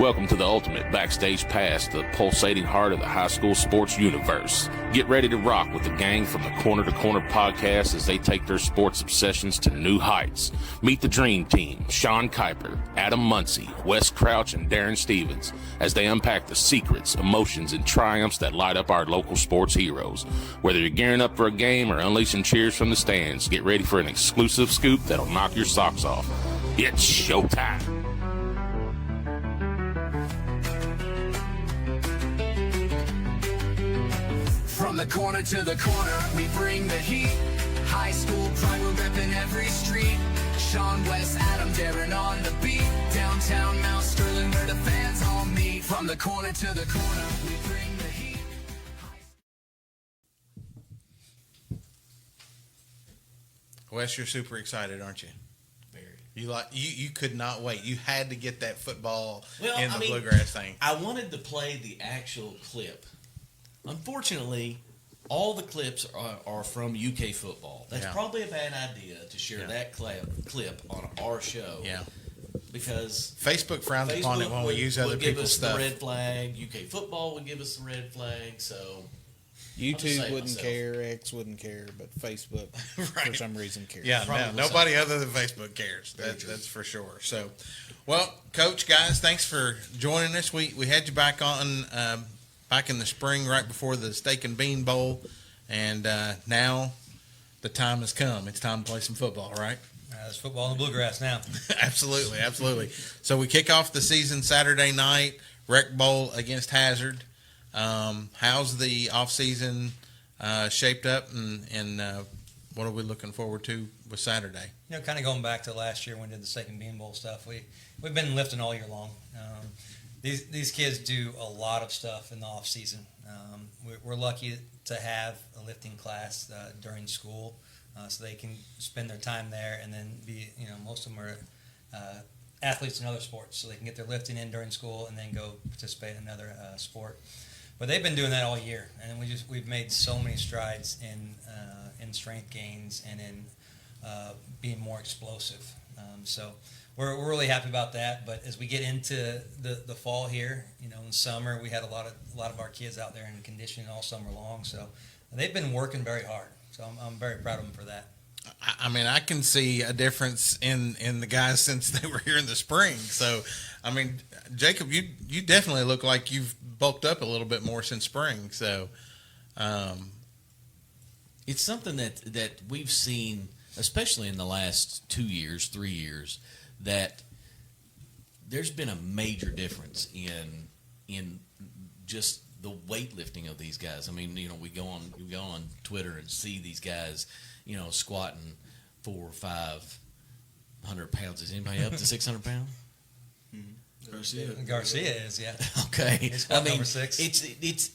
Welcome to the ultimate backstage pass, the pulsating heart of the high school sports universe. Get ready to rock with the gang from the Corner to Corner podcast as they take their sports obsessions to new heights. Meet the dream team, Sean Kiper, Adam Muncy, Wes Crouch, and Darren Stevens, as they unpack the secrets, emotions, and triumphs that light up our local sports heroes. Whether you're gearing up for a game or unleashing cheers from the stands, get ready for an exclusive scoop that'll knock your socks off. It's showtime. From the corner to the corner, we bring the heat. High school pride, we're repping every street. Sean, Wes, Adam, Daron on the beat. Downtown Mount Sterling, where the fans all meet. From the corner to the corner, we bring the heat. Wes, you're super excited, aren't you? Very. You could not wait. You had to get that football in the I mean, bluegrass thing. I wanted to play the actual clip. Unfortunately, all the clips are from UK football. That's probably a bad idea to share that clip on our show. Yeah. Because Facebook frowns upon it when we use other people's stuff. Would give us the red flag. UK football would give us the red flag. So YouTube wouldn't care. X wouldn't care. But Facebook, for some reason, cares. Yeah, nobody other than Facebook cares. That's for sure. So, well, Coach, guys, thanks for joining us. We had you back on back in the spring right before the Steak and Bean Bowl, and now the time has come. It's time to play some football, right? There's football in the bluegrass now. Absolutely. So we kick off the season Saturday night, Rec Bowl against Hazard. How's the off season shaped up, and what are we looking forward to with Saturday? You know, kind of going back to last year when we did the Steak and Bean Bowl stuff, we've been lifting all year long. These kids do a lot of stuff in the off season. We're lucky to have a lifting class during school, so they can spend their time there, and then most of them are athletes in other sports, so they can get their lifting in during school and then go participate in another sport. But they've been doing that all year, and we've made so many strides in strength gains and in being more explosive. So we're really happy about that. But as we get into the fall here, in summer we had a lot of our kids out there in conditioning all summer long. So they've been working very hard. So I'm very proud of them for that. I mean, I can see a difference in the guys since they were here in the spring. So, I mean, Jacob, you definitely look like you've bulked up a little bit more since spring. So, it's something that we've seen, especially in the last 2 years, 3 years, that there's been a major difference in just the weightlifting of these guys. I mean, we go on Twitter and see these guys, squatting 400 or 500 pounds. Is anybody up to 600 pounds? Garcia is, yeah. Okay. He's number 6. It's.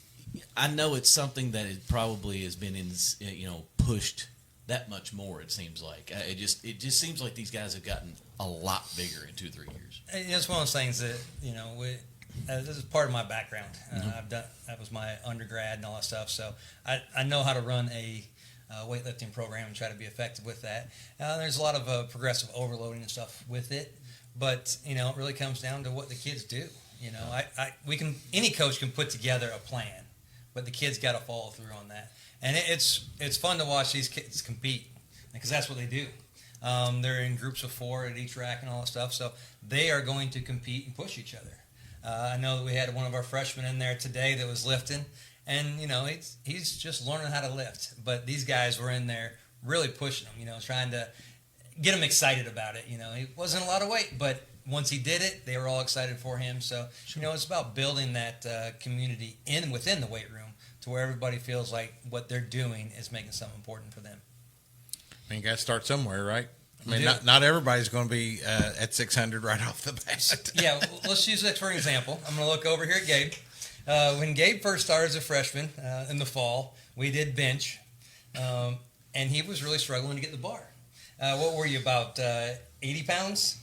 I know it's something that it probably has been pushed that much more. It seems like it just seems like these guys have gotten a lot bigger in 2-3 years. It's one of those things that this is part of my background. That was my undergrad and all that stuff. So I know how to run a weightlifting program and try to be effective with that. There's a lot of progressive overloading and stuff with it, but it really comes down to what the kids do. Any coach can put together a plan, but the kids got to follow through on that. And it's fun to watch these kids compete because that's what they do. They're in groups of 4 at each rack and all that stuff, so they are going to compete and push each other. I know that we had one of our freshmen in there today that was lifting, and he's just learning how to lift. But these guys were in there really pushing him, trying to get him excited about it. He wasn't a lot of weight, but once he did it, they were all excited for him. So it's about building that community within the weight room to where everybody feels like what they're doing is making something important for them. I mean, you got to start somewhere, right? I mean, not everybody's going to be at 600 right off the bat. Yeah, let's use that for an example. I'm going to look over here at Gabe. When Gabe first started as a freshman in the fall, we did bench, and he was really struggling to get the bar. What were you, about 80 pounds?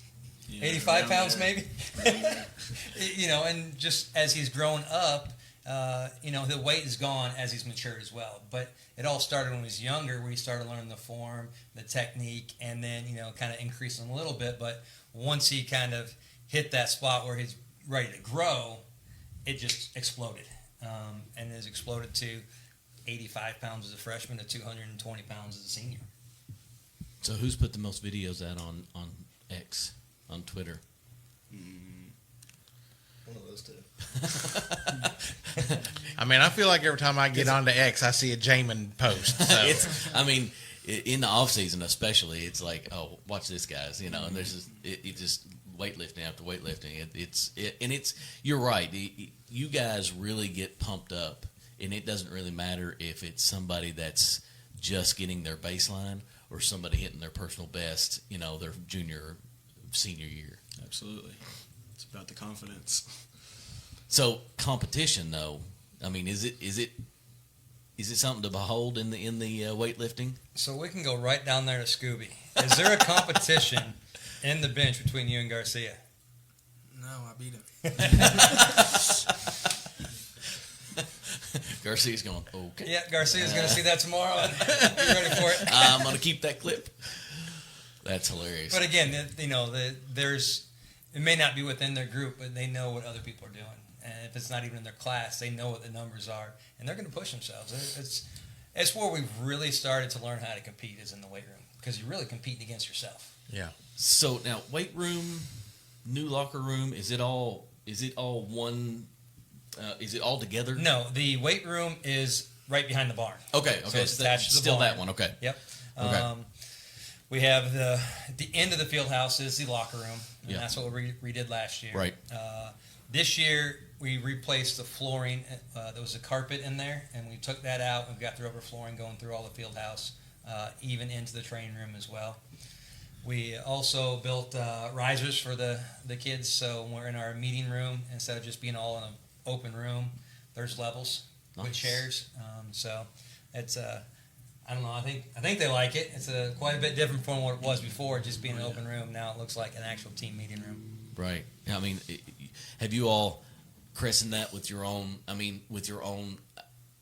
Yeah, 85 pounds maybe? And just as he's grown up, the weight is gone as he's matured as well. But it all started when he was younger, where he started learning the form, the technique, and then, kind of increasing a little bit. But once he kind of hit that spot where he's ready to grow, it just exploded, and it has exploded to 85 pounds as a freshman to 220 pounds as a senior. So who's put the most videos out on X, on Twitter? One of those two. I mean, I feel like every time I get onto X, I see a Jaimen post. So. In the off season especially, it's like, oh, watch this, guys, and there's it just weightlifting after weightlifting. You're right. You guys really get pumped up, and it doesn't really matter if it's somebody that's just getting their baseline or somebody hitting their personal best, their junior or senior year. Absolutely. It's about the confidence. So competition, though, I mean, is it something to behold in the weightlifting? So we can go right down there to Scooby. Is there a competition in the bench between you and Garcia? No, I beat him. Garcia's going, okay. Yeah, Garcia's going to see that tomorrow. And be ready for it. I'm going to keep that clip. That's hilarious. But again, there's it may not be within their group, but they know what other people are doing. And if it's not even in their class, they know what the numbers are, and they're going to push themselves. It's where we've really started to learn how to compete is in the weight room, because you're really competing against yourself. Yeah. So now, weight room, new locker room, is it all one? Is it all together? No, the weight room is right behind the barn. Okay. So it's attached to the still barn. that one. Okay. Yep. Okay. We have the end of the field house is the locker room, and Yeah. that's what we redid last year. Right. This year we replaced the flooring. There was a carpet in there, and we took that out. We've got the rubber flooring going through all the field house, even into the training room as well. We also built risers for the kids, so when we're in our meeting room, instead of just being all in an open room, there's levels with Nice. chairs. So it's I don't know. I think they like it. It's quite a bit different from what it was before, just being an open room. Now it looks like an actual team meeting room. Right. I mean, have you all christened that with your own? I mean, with your own.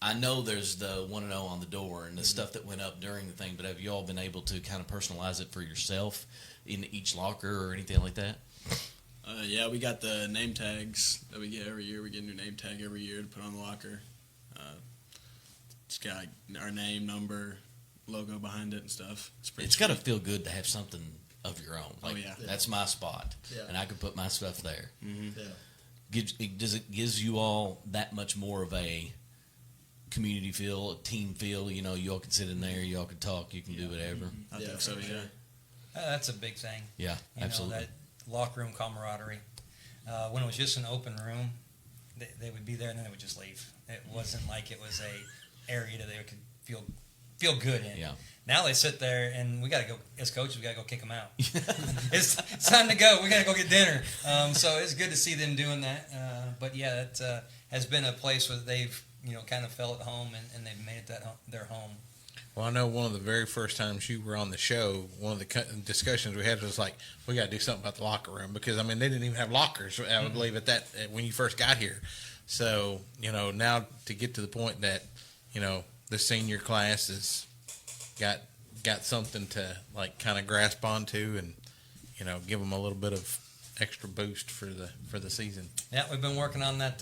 I know there's the 1-0 on the door and the stuff that went up during the thing, but have you all been able to kind of personalize it for yourself in each locker or anything like that? Yeah, we got the name tags that we get every year. We get a new name tag every year to put on the locker. It's got our name, number, logo behind it and stuff. It's got to feel good to have something of your own. Like, Oh, yeah. That's my spot, Yeah. and I can put my stuff there. Yeah. Gives you all that much more of a community feel, a team feel? You all can sit in there, you all can talk, you can do whatever. I think so, for yeah. sure. That's a big thing. Yeah, absolutely. That locker room camaraderie. When it was just an open room, they would be there and then they would just leave. It wasn't like it was a area that they could feel good in. Yeah. Now they sit there and we got to go, as coaches, we got to go kick them out. it's time to go. We got to go get dinner. So it's good to see them doing that. But yeah, it has been a place where they've kind of felt at home and they've made it their home. Well, I know one of the very first times you were on the show, one of the discussions we had was like, we got to do something about the locker room because, I mean, they didn't even have lockers, I would believe, when you first got here. So, now to get to the point that, the senior class has got something to, like, kind of grasp onto and, give them a little bit of extra boost for the season. Yeah, we've been working on that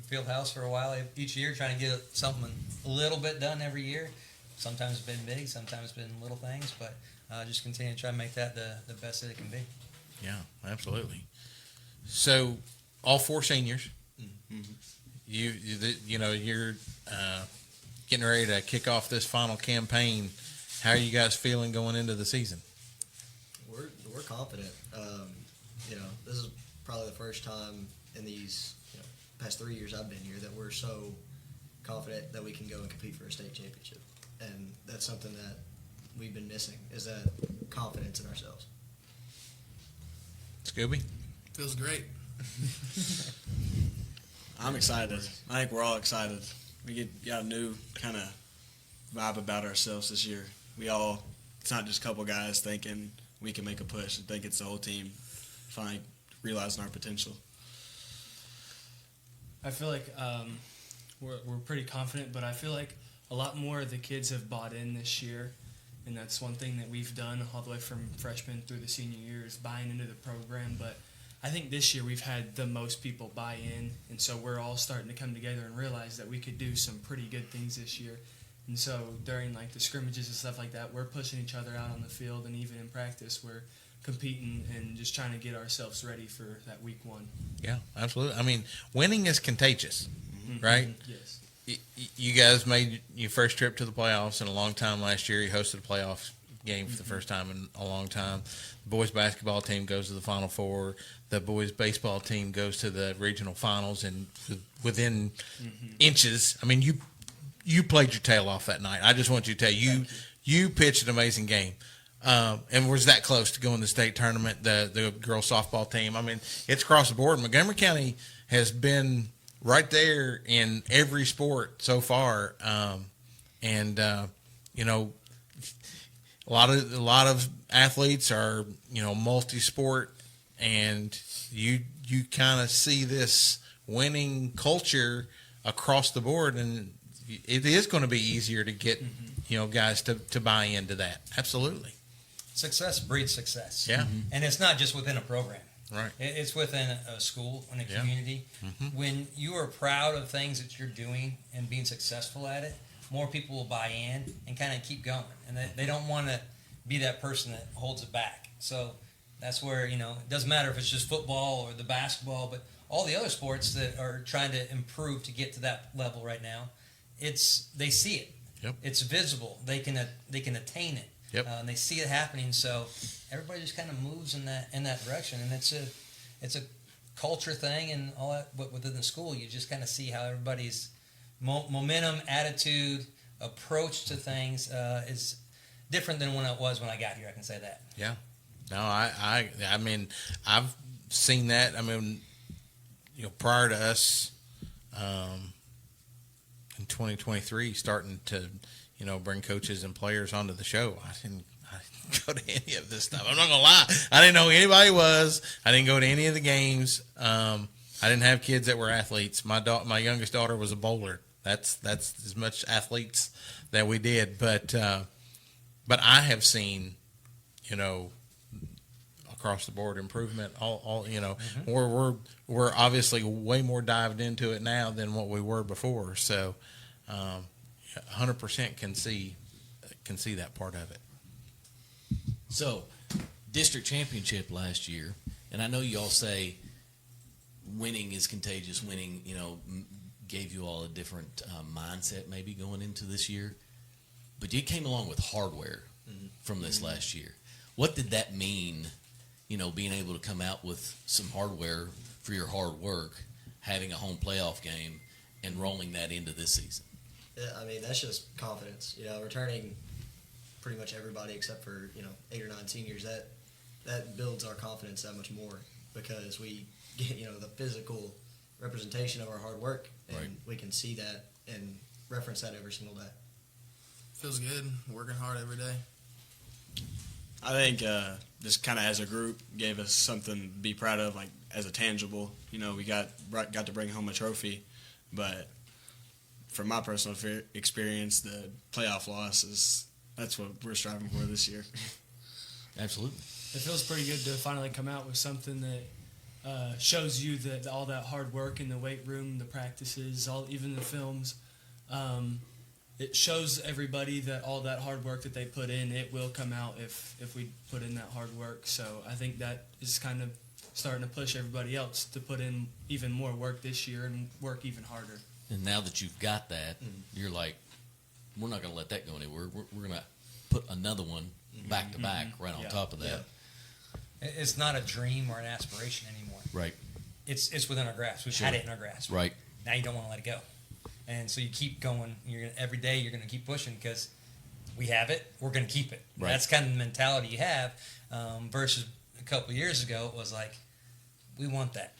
field house for a while. Each year, trying to get something a little bit done every year. Sometimes it's been big, sometimes it's been little things, but just continue to try to make that the best that it can be. Yeah, absolutely. So, all four seniors, you're getting ready to kick off this final campaign. How are you guys feeling going into the season? We're confident. This is probably the first time in these past 3 years I've been here that we're so confident that we can go and compete for a state championship. And that's something that we've been missing, is that confidence in ourselves. Scooby? Feels great. I'm excited. I think we're all excited. We got a new kind of vibe about ourselves this year. It's not just a couple guys thinking we can make a push. I think it's the whole team finally realizing our potential. I feel like we're pretty confident, but I feel like a lot more of the kids have bought in this year, and that's one thing that we've done all the way from freshman through the senior year is buying into the program. But I think this year we've had the most people buy in, and so we're all starting to come together and realize that we could do some pretty good things this year. And so during like the scrimmages and stuff like that, we're pushing each other out on the field, and even in practice, we're competing and just trying to get ourselves ready for that week one. Yeah, absolutely. I mean, winning is contagious, right? Yes. You guys made your first trip to the playoffs in a long time last year. You hosted a playoff game for the first time in a long time. The boys basketball team goes to the Final Four. The boys baseball team goes to the regional finals, and within inches. I mean, you played your tail off that night. I just want you to tell you pitched an amazing game. And was that close to going to the state tournament, the girls softball team. I mean, it's across the board. Montgomery County has been right there in every sport so far. You know, a lot of athletes are, you know, multi-sport, and you kind of see this winning culture across the board, and it is going to be easier to get, you know, guys to buy into that. Absolutely. Success breeds success. Yeah. And it's not just within a program. Right. It's within a school and a community. When you are proud of things that you're doing and being successful at it, more people will buy in and kind of keep going. And they don't want to be that person that holds it back. So that's where, you know, it doesn't matter if it's just football or the basketball, but all the other sports that are trying to improve to get to that level right now, they see it. Yep. It's visible. They can attain it. Yep. And they see it happening, so everybody just kind of moves in that direction, and it's a culture thing and all that. But within the school, you just kind of see how everybody's momentum, attitude, approach to things is different than when it was when I got here. I can say that. Yeah. No, I mean, I've seen that. I mean, you know, prior to us in 2023 starting to, you know, bring coaches and players onto the show, I didn't go to any of this stuff. I'm not gonna lie. I didn't know who anybody was. I didn't go to any of the games. I didn't have kids that were athletes. My youngest daughter was a bowler. That's as much athletes that we did. But I have seen, you know, across the board improvement. All you know, we're obviously way more dived into it now than what we were before. So, 100% can see that part of it. So, district championship last year, and I know you all say winning is contagious. Winning, you know, gave you all a different mindset maybe going into this year. But you came along with hardware from this last year. What did that mean, you know, being able to come out with some hardware for your hard work, having a home playoff game, and rolling that into this season? Yeah, I mean, that's just confidence. You know, returning pretty much everybody except for, you know, 8 or 9 seniors, that builds our confidence that much more because we get, you know, the physical representation of our hard work, and we can see that and reference that every single day. Feels good, working hard every day. I think this kind of as a group gave us something to be proud of, like as a tangible. You know, we got to bring home a trophy, but from my personal experience, the playoff loss that's what we're striving for this year. Absolutely. It feels pretty good to finally come out with something that shows you that all that hard work in the weight room, the practices, even the films. It shows everybody that all that hard work that they put in, it will come out if we put in that hard work. So I think that is kind of starting to push everybody else to put in even more work this year and work even harder. And now that you've got that, you're like, we're not going to let that go anywhere. We're going to put another one back to back right on top of that. Yeah. It's not a dream or an aspiration anymore. Right. It's within our grasp. We've had it in our grasp. Right. Now you don't want to let it go. And so you keep going. Every day you're going to keep pushing because we have it. We're going to keep it. Right. That's kind of the mentality you have versus a couple of years ago. It was like, we want that.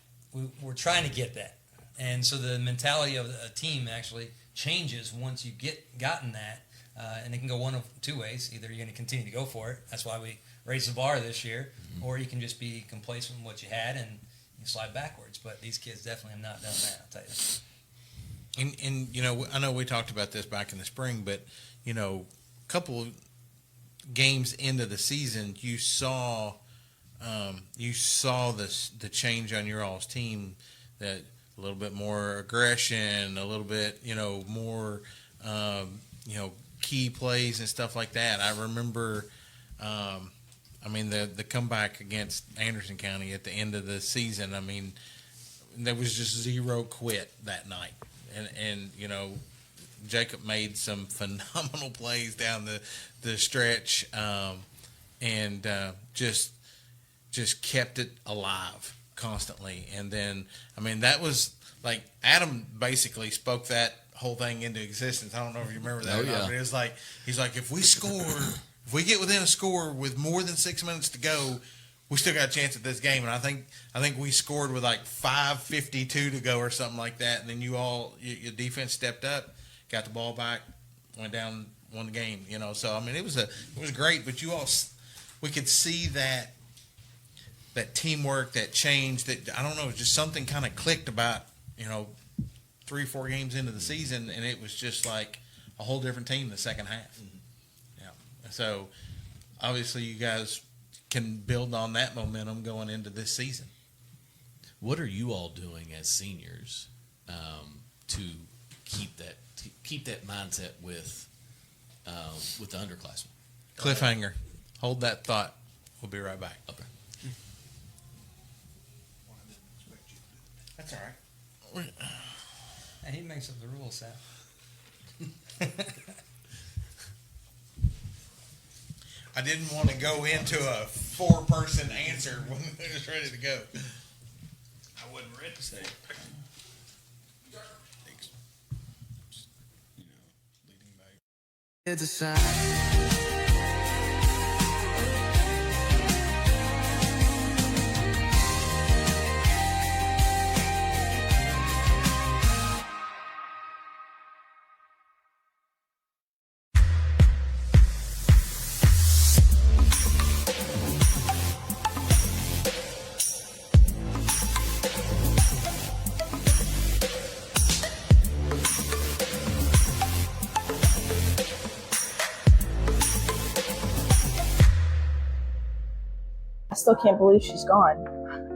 We're trying to get that. And so the mentality of a team actually changes once you gotten that. And it can go one of two ways. Either you're going to continue to go for it. That's why we raised the bar this year. Or you can just be complacent with what you had and you slide backwards. But these kids definitely have not done that, I'll tell you. And you know, I know we talked about this back in the spring, but, you know, a couple of games into the season, you saw you saw the change on your all's team, that a little bit more aggression, a little bit, more, key plays and stuff like that. I remember, the comeback against Anderson County at the end of the season. There was just zero quit that night, and Jacob made some phenomenal plays down the stretch, and just kept it alive constantly. And then, that was like Adam basically spoke that whole thing into existence. I don't know if you remember that. Oh, yeah. But it was like, he's like, if we get within a score with more than 6 minutes to go, we still got a chance at this game. And I think we scored with like 5:52 to go or something like that. And then your defense stepped up, got the ball back, went down, won the game. So it was great. But we could see that teamwork, that change, that I don't know, just something kind of clicked about 3 or 4 games into the season, and it was just like a whole different team the second half. Mm-hmm. Yeah. So obviously you guys can build on that momentum going into this season. What are you all doing as seniors to keep that mindset with the underclassmen? Cliffhanger. Hold that thought. We'll be right back. Okay. That's all right. He makes up the rules, Seth. I didn't want to go into a 4-person answer when it was ready to go. I wasn't ready to say it. Leading back. It's a sign. I still can't believe she's gone.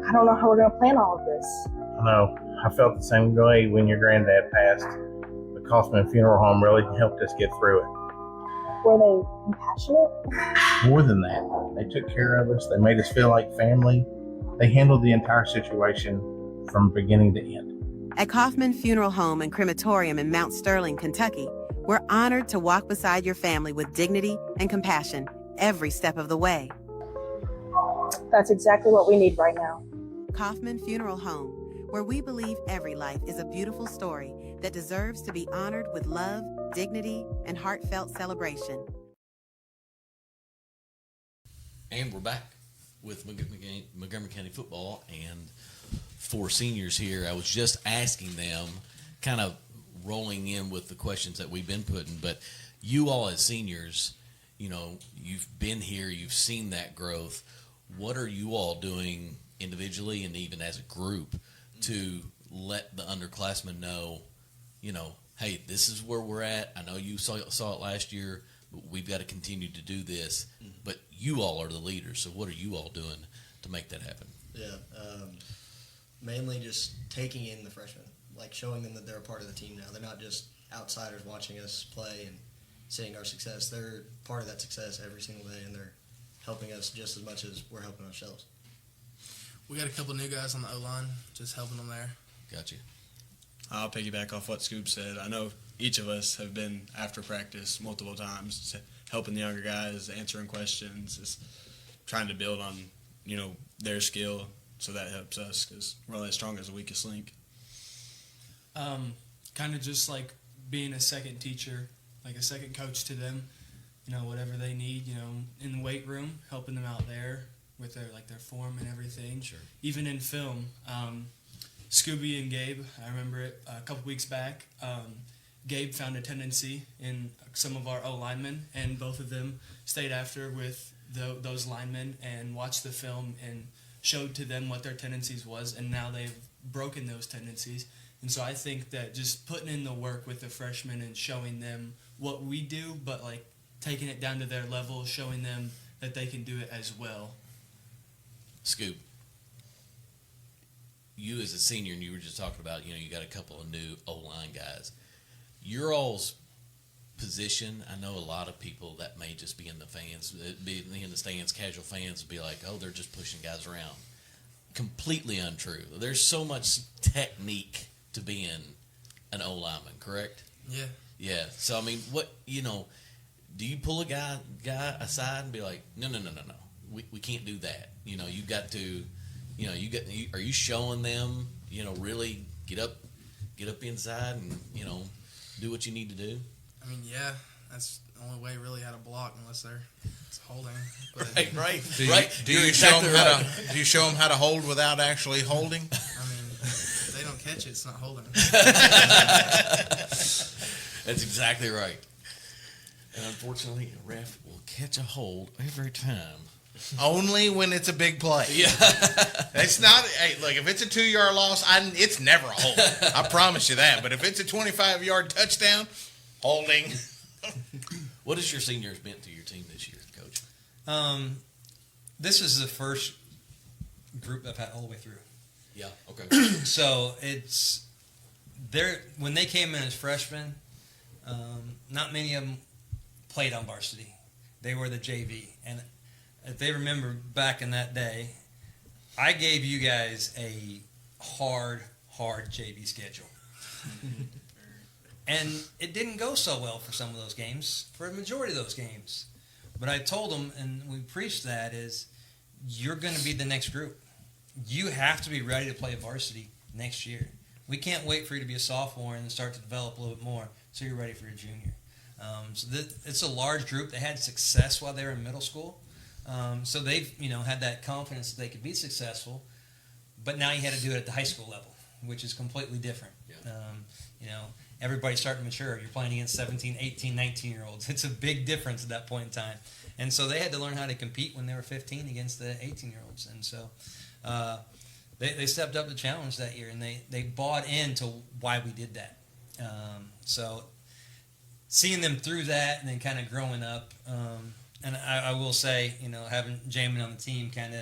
I don't know how we're going to plan all of this. I know. I felt the same way when your granddad passed. The Kaufman Funeral Home really helped us get through it. Were they compassionate? More than that, they took care of us. They made us feel like family. They handled the entire situation from beginning to end. At Kaufman Funeral Home and Crematorium in Mount Sterling, Kentucky, we're honored to walk beside your family with dignity and compassion every step of the way. That's exactly what we need right now. Kaufman Funeral Home, where we believe every life is a beautiful story that deserves to be honored with love, dignity, and heartfelt celebration. And we're back with Montgomery County football and 4 seniors here. I was just asking them, kind of rolling in with the questions that we've been putting, but you all as seniors, you've been here, you've seen that growth. What are you all doing individually and even as a group to let the underclassmen know, hey, this is where we're at. I know you saw it last year, but we've got to continue to do this. But you all are the leaders, so what are you all doing to make that happen? Yeah, mainly just taking in the freshmen, like showing them that they're a part of the team now. They're not just outsiders watching us play and seeing our success. They're part of that success every single day, and they're helping us just as much as we're helping ourselves. We got a couple new guys on the O-line, just helping them there. Got you. I'll piggyback off what Scoob said. I know each of us have been after practice multiple times, helping the younger guys, answering questions, just trying to build on, their skill, so that helps us because we're only as strong as the weakest link. Kind of just like being a second teacher, like a second coach to them. Whatever they need, in the weight room, helping them out there with their form and everything. Sure. Even in film, Scooby and Gabe, I remember it a couple weeks back. Gabe found a tendency in some of our O-linemen, and both of them stayed after with those linemen and watched the film and showed to them what their tendencies was, and now they've broken those tendencies. And so I think that just putting in the work with the freshmen and showing them what we do, but taking it down to their level, showing them that they can do it as well. Scoop, you as a senior, and you were just talking about, you got a couple of new O-line guys. Your all's position, I know a lot of people that may just be in the fans, be in the stands, casual fans, be like, oh, they're just pushing guys around. Completely untrue. There's so much technique to being an O-lineman, correct? Yeah. Yeah. So, I mean, do you pull a guy aside and be like, no, we can't do that. You got to, are you showing them, really get up inside and, do what you need to do? I mean, yeah, that's the only way really how to block unless they're holding. But Right. Do you show them how to hold without actually holding? I mean, if they don't catch it, it's not holding. That's exactly right. And unfortunately, a ref will catch a hold every time. Only when it's a big play. Yeah. It's not, hey, look, if it's a 2-yard loss, it's never a hold. I promise you that. But if it's a 25-yard touchdown, holding. What has your seniors meant to your team this year, Coach? This is the first group I've had all the way through. Yeah, okay. So when they came in as freshmen, not many of them played on varsity. They were the JV. And if they remember back in that day, I gave you guys a hard JV schedule. And it didn't go so well for some of those games, for a majority of those games. But I told them, and we preached that, is you're going to be the next group. You have to be ready to play varsity next year. We can't wait for you to be a sophomore and start to develop a little bit more so you're ready for your junior. It's a large group. They had success while they were in middle school. So they've had that confidence that they could be successful. But now you had to do it at the high school level, which is completely different. Yeah. Everybody's starting to mature. You're playing against 17, 18, 19-year-olds. It's a big difference at that point in time. And so they had to learn how to compete when they were 15 against the 18-year-olds. And so they stepped up the challenge that year, and they bought into why we did that. So seeing them through that and then kind of growing up, and I will say, having Jaimen on the team kind of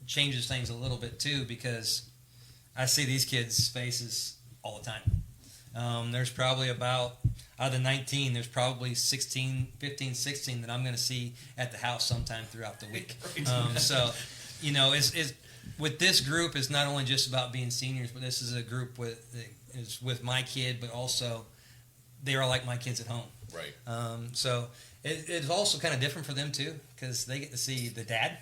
changes things a little bit too, because I see these kids' faces all the time. There's probably out of the 19, there's probably 15, 16 that I'm going to see at the house sometime throughout the week. So, it's with this group, it's not only just about being seniors, but this is a group with my kid, but also they are like my kids at home. Right. So it's also kind of different for them too, because they get to see the dad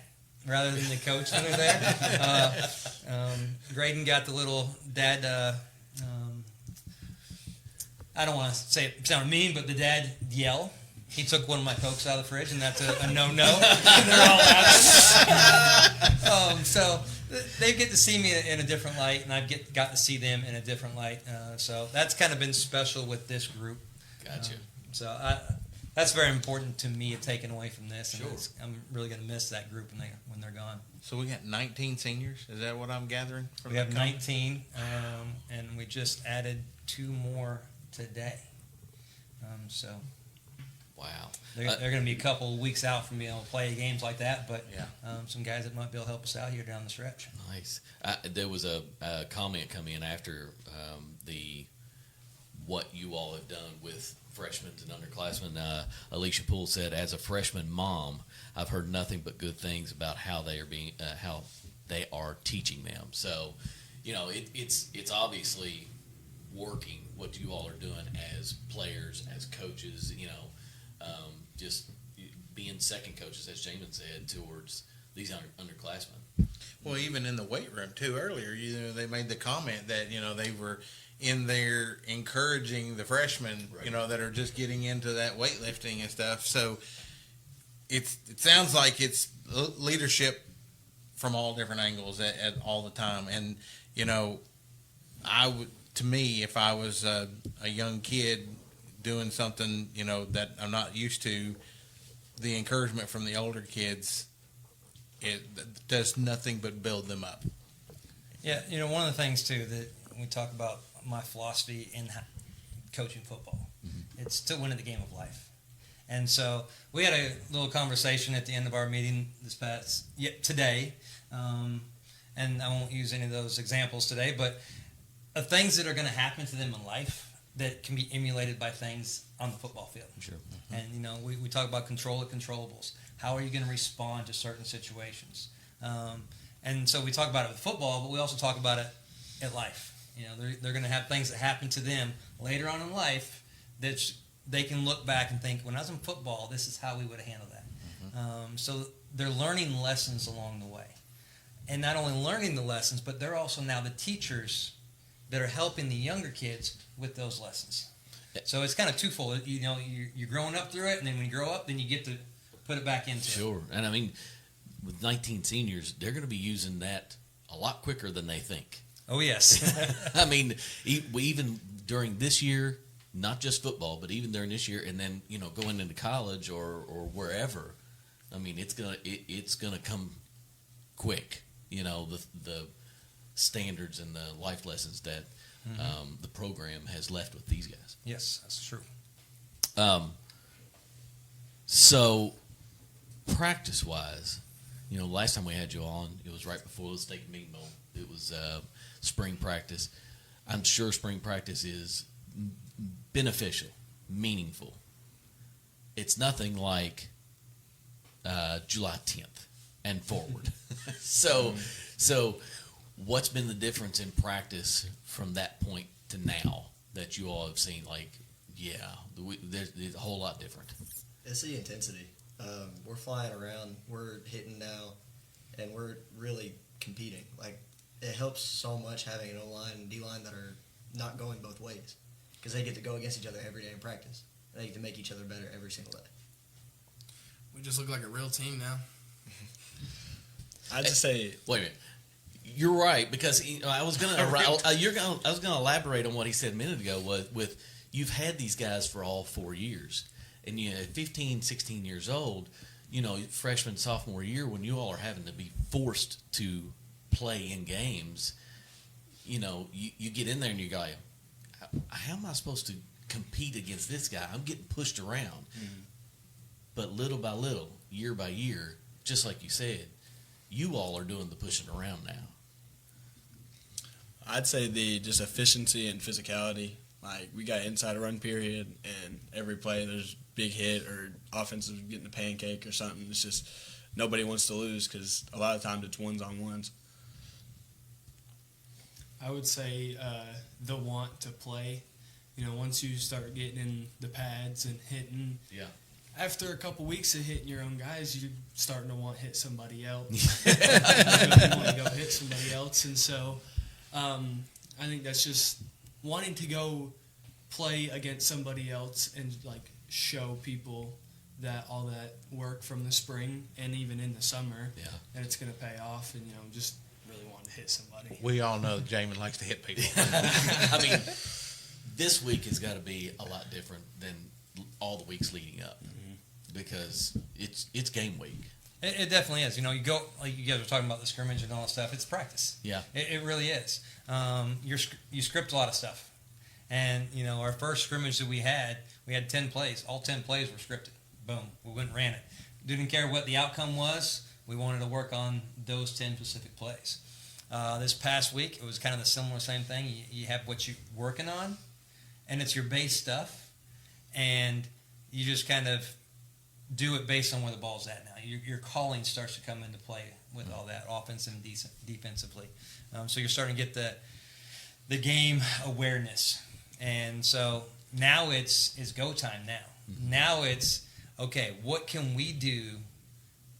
rather than the coach when they're there. Graydon got the little dad. I don't want to sound mean, but the dad yell. He took one of my Cokes out of the fridge, and that's a no-no. They're all laughing. So they get to see me in a different light, and I've got to see them in a different light. So that's kind of been special with this group. Gotcha. So that's very important to me, taken away from this. And Sure. I'm really going to miss that group when they're gone. So we got 19 seniors? Is that what I'm gathering? We have 19, and we just added 2 more today. So wow, they're going to be a couple of weeks out from being able to play games like that, but yeah. Some guys that might be able to help us out here down the stretch. Nice. There was a comment come in after what you all have done with freshmen and underclassmen. Alicia Poole said, "As a freshman mom, I've heard nothing but good things about how they are how they are teaching them." So, it's obviously working what you all are doing as players, as coaches, just being second coaches, as Jaimen said, towards these underclassmen. Well, even in the weight room too earlier, they made the comment that, they were in there encouraging the freshmen, right. That are just getting into that weightlifting and stuff. So it sounds like it's leadership from all different angles at all the time. And, to me, if I was a young kid doing something, that I'm not used to, the encouragement from the older kids, it does nothing but build them up. Yeah, one of the things, too, that we talk about my philosophy in coaching football, it's to win the game of life. And so we had a little conversation at the end of our meeting today, and I won't use any of those examples today, but of things that are going to happen to them in life that can be emulated by things on the football field. Sure. And, we talk about control of controllables. How are you going to respond to certain situations? And so we talk about it with football, but we also talk about it at life. They're going to have things that happen to them later on in life that they can look back and think, when I was in football, this is how we would have handled that. So they're learning lessons along the way. And not only learning the lessons, but they're also now the teachers that are helping the younger kids with those lessons. So it's kind of twofold. You're growing up through it, and then when you grow up, then you get to put it back into it. Sure. And I mean, with 19 seniors, they're going to be using that a lot quicker than they think. Oh, yes. I mean, even during this year, not just football, but even during this year, and then, going into college or wherever, I mean, it's gonna come quick. The standards and the life lessons that the program has left with these guys. Yes, that's true. So, practice-wise, last time we had you on, it was right before the state meeting. It was spring practice. I'm sure spring practice is beneficial, meaningful. It's nothing like July 10th and forward. So what's been the difference in practice from that point to now that you all have seen? There's a whole lot different. It's the intensity. We're flying around. We're hitting now, and we're really competing. It helps so much having an O-line and D-line that are not going both ways, because they get to go against each other every day in practice. They get to make each other better every single day. We just look like a real team now. I'd just say, wait a minute. You're right, because I was gonna elaborate on what he said a minute ago. With you've had these guys for all 4 years, and 15, 16 years old, freshman, sophomore year, when you all are having to be forced to play in games, you get in there and you go, how am I supposed to compete against this guy? I'm getting pushed around. Mm-hmm. But little by little, year by year, just like you said, you all are doing the pushing around now. I'd say the just efficiency and physicality. We got inside a run period, and every play there's big hit or offensive getting a pancake or something. It's just nobody wants to lose, because a lot of times it's ones-on-ones. I would say the want to play. Once you start getting in the pads and hitting, after a couple weeks of hitting your own guys, you're starting to want to hit somebody else. You want to go hit somebody else, and so I think that's just wanting to go play against somebody else and show people that all that work from the spring and even in the summer, that it's going to pay off, and just really want to hit somebody. We all know that Jaimen likes to hit people. I mean, this week has got to be a lot different than all the weeks leading up, because it's game week. It definitely is. You go, like you guys were talking about the scrimmage and all that stuff. It's practice. Yeah. It really is. You script a lot of stuff. And, our first scrimmage that we had 10 plays. All 10 plays were scripted. Boom. We went and ran it. Didn't care what the outcome was. We wanted to work on those 10 specific plays. This past week, it was kind of the same thing. You have what you're working on, and it's your base stuff. And you just kind of do it based on where the ball's at now. Your calling starts to come into play with all that, offense and defensively. So you're starting to get the game awareness. And so now it's go time now. Mm-hmm. Now it's, okay, what can we do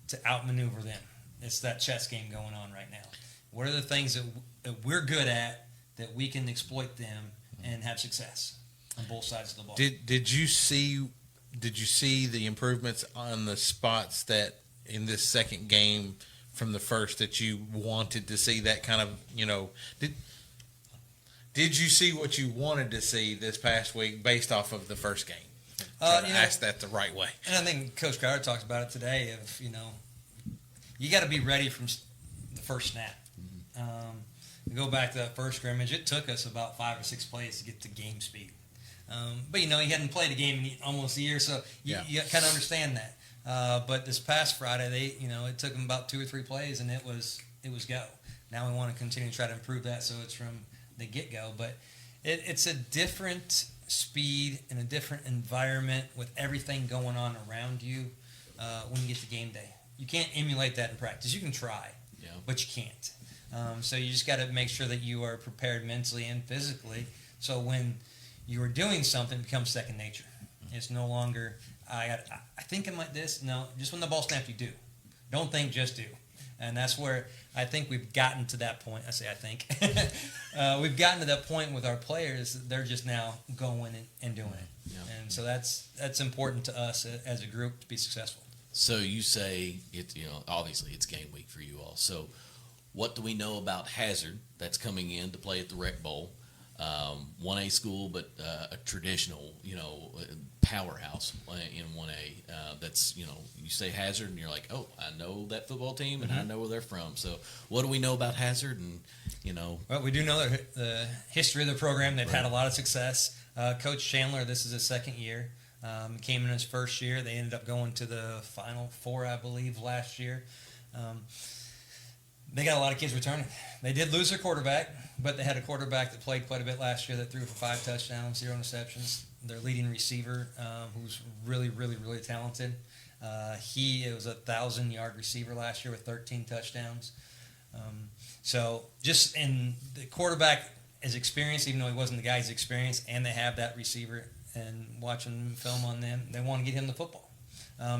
to outmaneuver them? It's that chess game going on right now. What are the things that we're good at that we can exploit them and have success on both sides of the ball? Did you see the improvements on the spots that in this second game from the first that you wanted to see? That kind of, did you see what you wanted to see this past week based off of the first game? Ask that the right way. And I think Coach Crowder talked about it today. You got to be ready from the first snap. Mm-hmm. Go back to that first scrimmage. It took us about 5 or 6 plays to get to game speed. But he hadn't played a game in almost a year, so you kind of understand that. But this past Friday, it took him about 2 or 3 plays, and it was go. Now we want to continue to try to improve that, so it's from the get-go. But it's a different speed and a different environment with everything going on around you when you get to game day. You can't emulate that in practice. You can try, but you can't. So you just got to make sure that you are prepared mentally and physically. So when you are doing something, it becomes second nature. It's no longer, I think I might this. No, just when the ball snaps, you do. Don't think, just do. And that's where I think we've gotten to that point. I say I think. We've gotten to that point with our players. They're just now going and doing it. Yeah. And so that's important to us as a group to be successful. So you say, obviously it's game week for you all. So what do we know about Hazard that's coming in to play at the Rec Bowl? 1A school, but a traditional, powerhouse in 1A. That's, you say Hazard, and you're like, oh, I know that football team, and I know where they're from. So what do we know about Hazard? And, Well, we do know the history of the program. They've had a lot of success. Coach Chandler, this is his second year. Came in his first year. They ended up going to the Final Four, I believe, last year. They got a lot of kids returning. They did lose their quarterback, but they had a quarterback that played quite a bit last year that threw for 5 touchdowns, 0 interceptions. Their leading receiver, who's really, really, really talented. He was a 1,000-yard receiver last year with 13 touchdowns. So just in the quarterback is experienced, even though he wasn't the guy he's experienced, and they have that receiver, and watching film on them, they want to get him the football.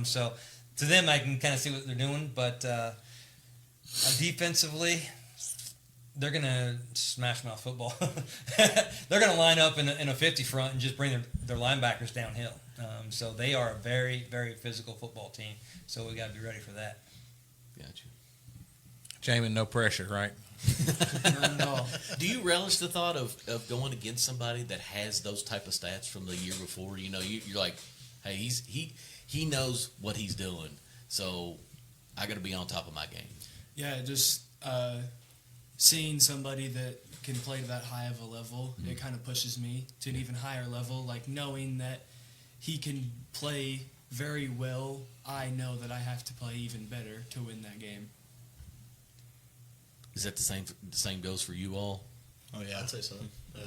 So to them, I can kind of see what they're doing, but defensively, they're going to smash mouth football. They're going to line up in a 50 front and just bring their linebackers downhill. So they are a very, very physical football team. So we got to be ready for that. Gotcha. Jaimen, no pressure, right? Not at all. Do you relish the thought of going against somebody that has those type of stats from the year before? You're like, hey, he knows what he's doing, so I got to be on top of my game. Yeah, just seeing somebody that can play to that high of a level, it kind of pushes me to an even higher level. Like knowing that he can play very well, I know that I have to play even better to win that game. Is that the same goes for you all? Oh yeah, I'd say so. Yeah,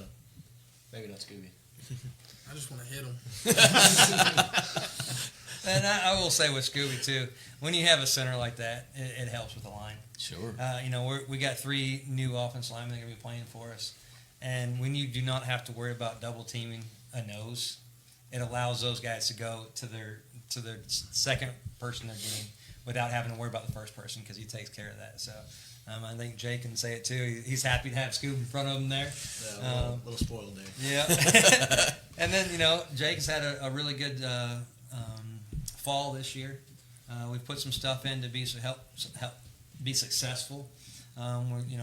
maybe not Scooby. I just want to hit him. And I will say with Scooby too, when you have a center like that, it helps with the line. Sure. We got 3 new offensive linemen that are going to be playing for us, and when you do not have to worry about double teaming a nose, it allows those guys to go to their second person they're getting without having to worry about the first person because he takes care of that. So. I think Jake can say it too. He's happy to have Scoob in front of him there. Yeah, a little spoiled there. Yeah. And then, Jake has had a really good fall this year. We've put some stuff in to help be successful. We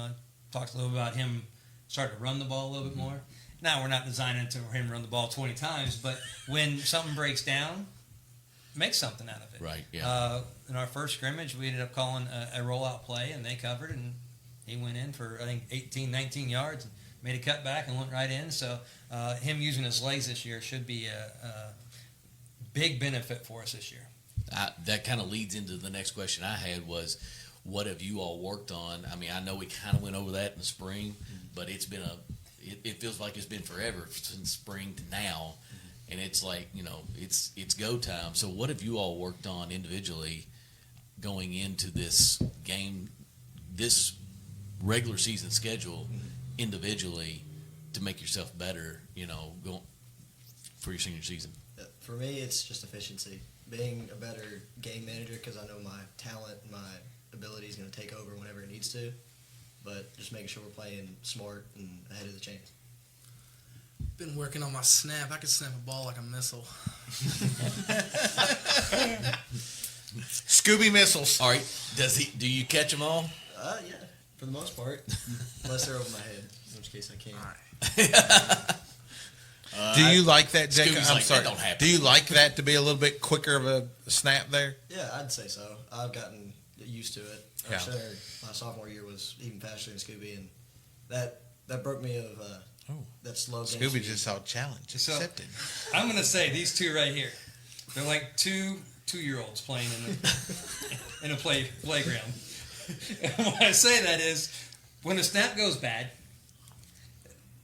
talked a little about him starting to run the ball a little bit more. Now, we're not designing for him to run the ball 20 times, but when something breaks down, make something out of it. Right, yeah. In our first scrimmage, we ended up calling a rollout play, and they covered, and he went in for, I think, 18, 19 yards, and made a cutback and went right in. So him using his legs this year should be a big benefit for us this year. That kind of leads into the next question I had was, what have you all worked on? I mean, I know we kind of went over that in the spring, but it's been it feels like it's been forever since spring to now. And it's like, it's go time. So what have you all worked on individually going into this game, this regular season schedule individually to make yourself better, going for your senior season? For me, it's just efficiency. Being a better game manager because I know my talent and my ability is going to take over whenever it needs to. But just making sure we're playing smart and ahead of the chains. Been working on my snap. I can snap a ball like a missile. Scooby missiles. All right. Do you catch them all? Yeah, for the most part. Unless they're over my head, in which case I can't. Do you like that, Jake? Scooby's I'm like, sorry. that don't happen. Do you like that to be a little bit quicker of a snap there? Yeah, I'd say so. I've gotten used to it. Our center my sophomore year was even faster than Scooby, and that broke me of that slow game. Scooby just saw challenge accepted. I'm going to say these two right here. They're like two-year-olds playing in a playground. And why I say that is, when the snap goes bad,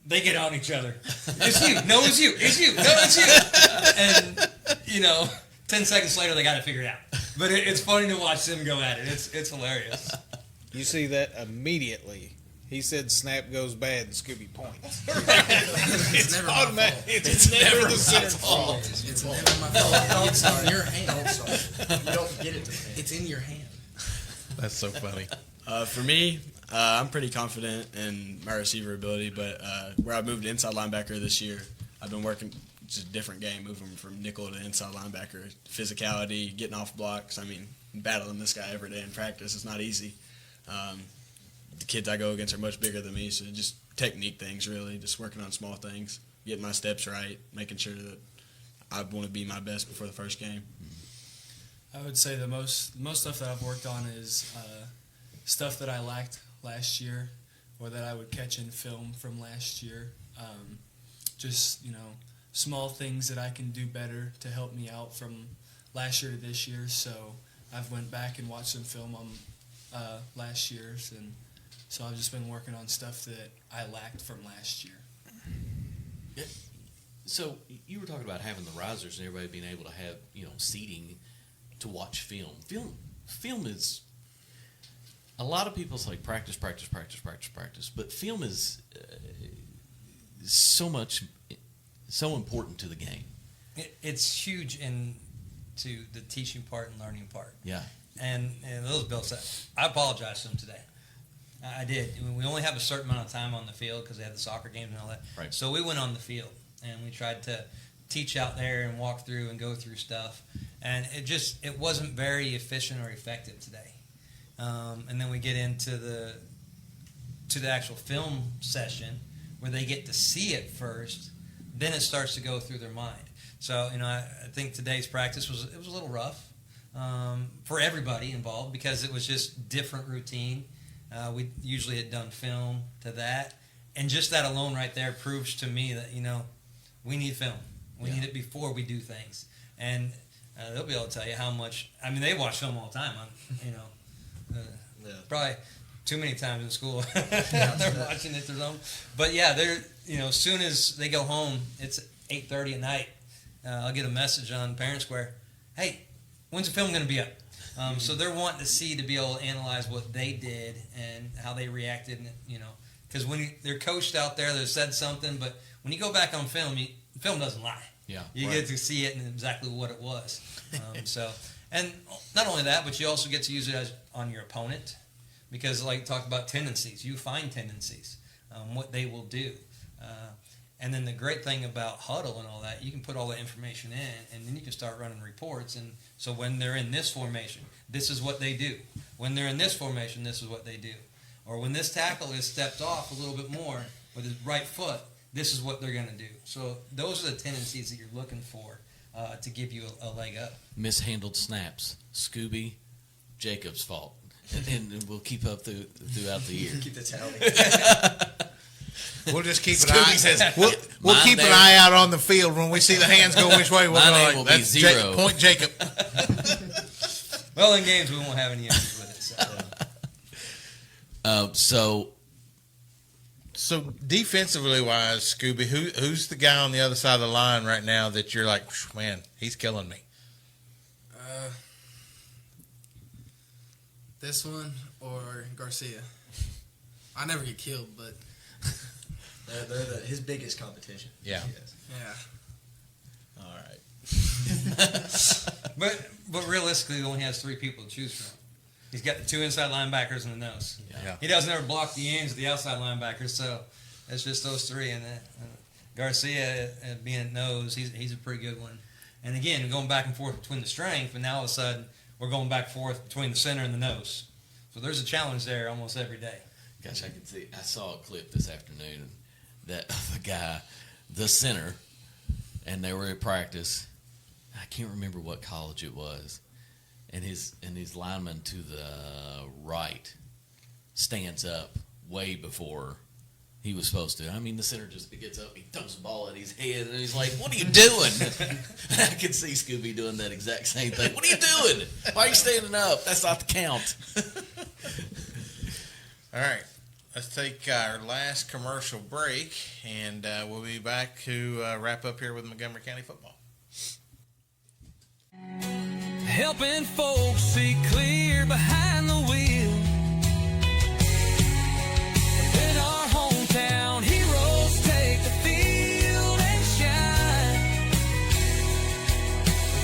they get on each other. It's you. No, it's you. It's you. No, it's you. And 10 seconds later, they got to figure it out. But it's funny to watch them go at it. It's hilarious. You see that immediately. He said snap goes bad and Scooby points. It's never my fault. It's never the center's fault. It's never my fault. It's in your hand. You don't get it to me. It's in your hand. That's so funny. For me, I'm pretty confident in my receiver ability, but where I moved to inside linebacker this year, I've been working just a different game, moving from nickel to inside linebacker. Physicality, getting off blocks. I mean, battling this guy every day in practice is not easy. The kids I go against are much bigger than me, so just technique things, really, just working on small things, getting my steps right, making sure that I want to be my best before the first game. I would say the most stuff that I've worked on is stuff that I lacked last year or that I would catch in film from last year. Just, small things that I can do better to help me out from last year to this year. So I've went back and watched some film on last year's, and so I've just been working on stuff that I lacked from last year. Yeah. So you were talking about having the risers and everybody being able to have, seating to watch film. Film is, a lot of people's like practice, but film is so important to the game. It's huge to the teaching part and learning part. Yeah. And those Bills, I apologize to them today. I did. We only have a certain amount of time on the field because they had the soccer games and all that. Right. So we went on the field and we tried to teach out there and walk through and go through stuff. And it wasn't very efficient or effective today. And then we get into the actual film session where they get to see it first. Then it starts to go through their mind. So I think today's practice was a little rough for everybody involved because it was just different routine. We usually had done film to that, and just that alone right there proves to me that we need film. We need it before we do things, and they'll be able to tell you how much. I mean, they watch film all the time. Probably too many times in school. They're watching it through them. But yeah, they're as soon as they go home, it's 8:30 at night. I'll get a message on Parent Square. Hey, when's the film going to be up? So they're wanting to be able to analyze what they did and how they reacted, because when they're coached out there, they said something, but when you go back on film, film doesn't lie. Yeah, you get to see it and exactly what it was. And not only that, but you also get to use it on your opponent, because like you talked about tendencies, you find tendencies, what they will do. And then the great thing about huddle and all that, you can put all that information in, and then you can start running reports. And so when they're in this formation, this is what they do. When they're in this formation, this is what they do. Or when this tackle is stepped off a little bit more with his right foot, this is what they're going to do. So those are the tendencies that you're looking for to give you a leg up. Mishandled snaps, Scooby, Jacob's fault. And we'll keep up throughout the year. Keep the tally. We'll just keep an eye. We'll keep an eye out on the field when we see the hands go which way. We'll go that's 0. Point Jacob. Well, in games we won't have any issues with it. So defensively wise, Scooby, who's the guy on the other side of the line right now that you're like, man, he's killing me? This one or Garcia. I never get killed, but they're his biggest competition. Yeah. Yeah. All right. But realistically, he only has 3 people to choose from. He's got the 2 inside linebackers and the nose. Yeah. He doesn't ever block the ends of the outside linebackers, so it's just those 3. And Garcia, being at nose, he's a pretty good one. And again, going back and forth between the strength, and now all of a sudden we're going back and forth between the center and the nose. So there's a challenge there almost every day. Gosh, I saw a clip this afternoon that the guy, the center, and they were at practice. I can't remember what college it was, and his lineman to the right stands up way before he was supposed to. I mean, the center just gets up, he throws the ball at his head, and he's like, "What are you doing?" I could see Scooby doing that exact same thing. "What are you doing? Why are you standing up? That's not the count." All right. Let's take our last commercial break, and we'll be back to wrap up here with Montgomery County football. Helping folks see clear behind the wheel. In our hometown, heroes take the field and shine.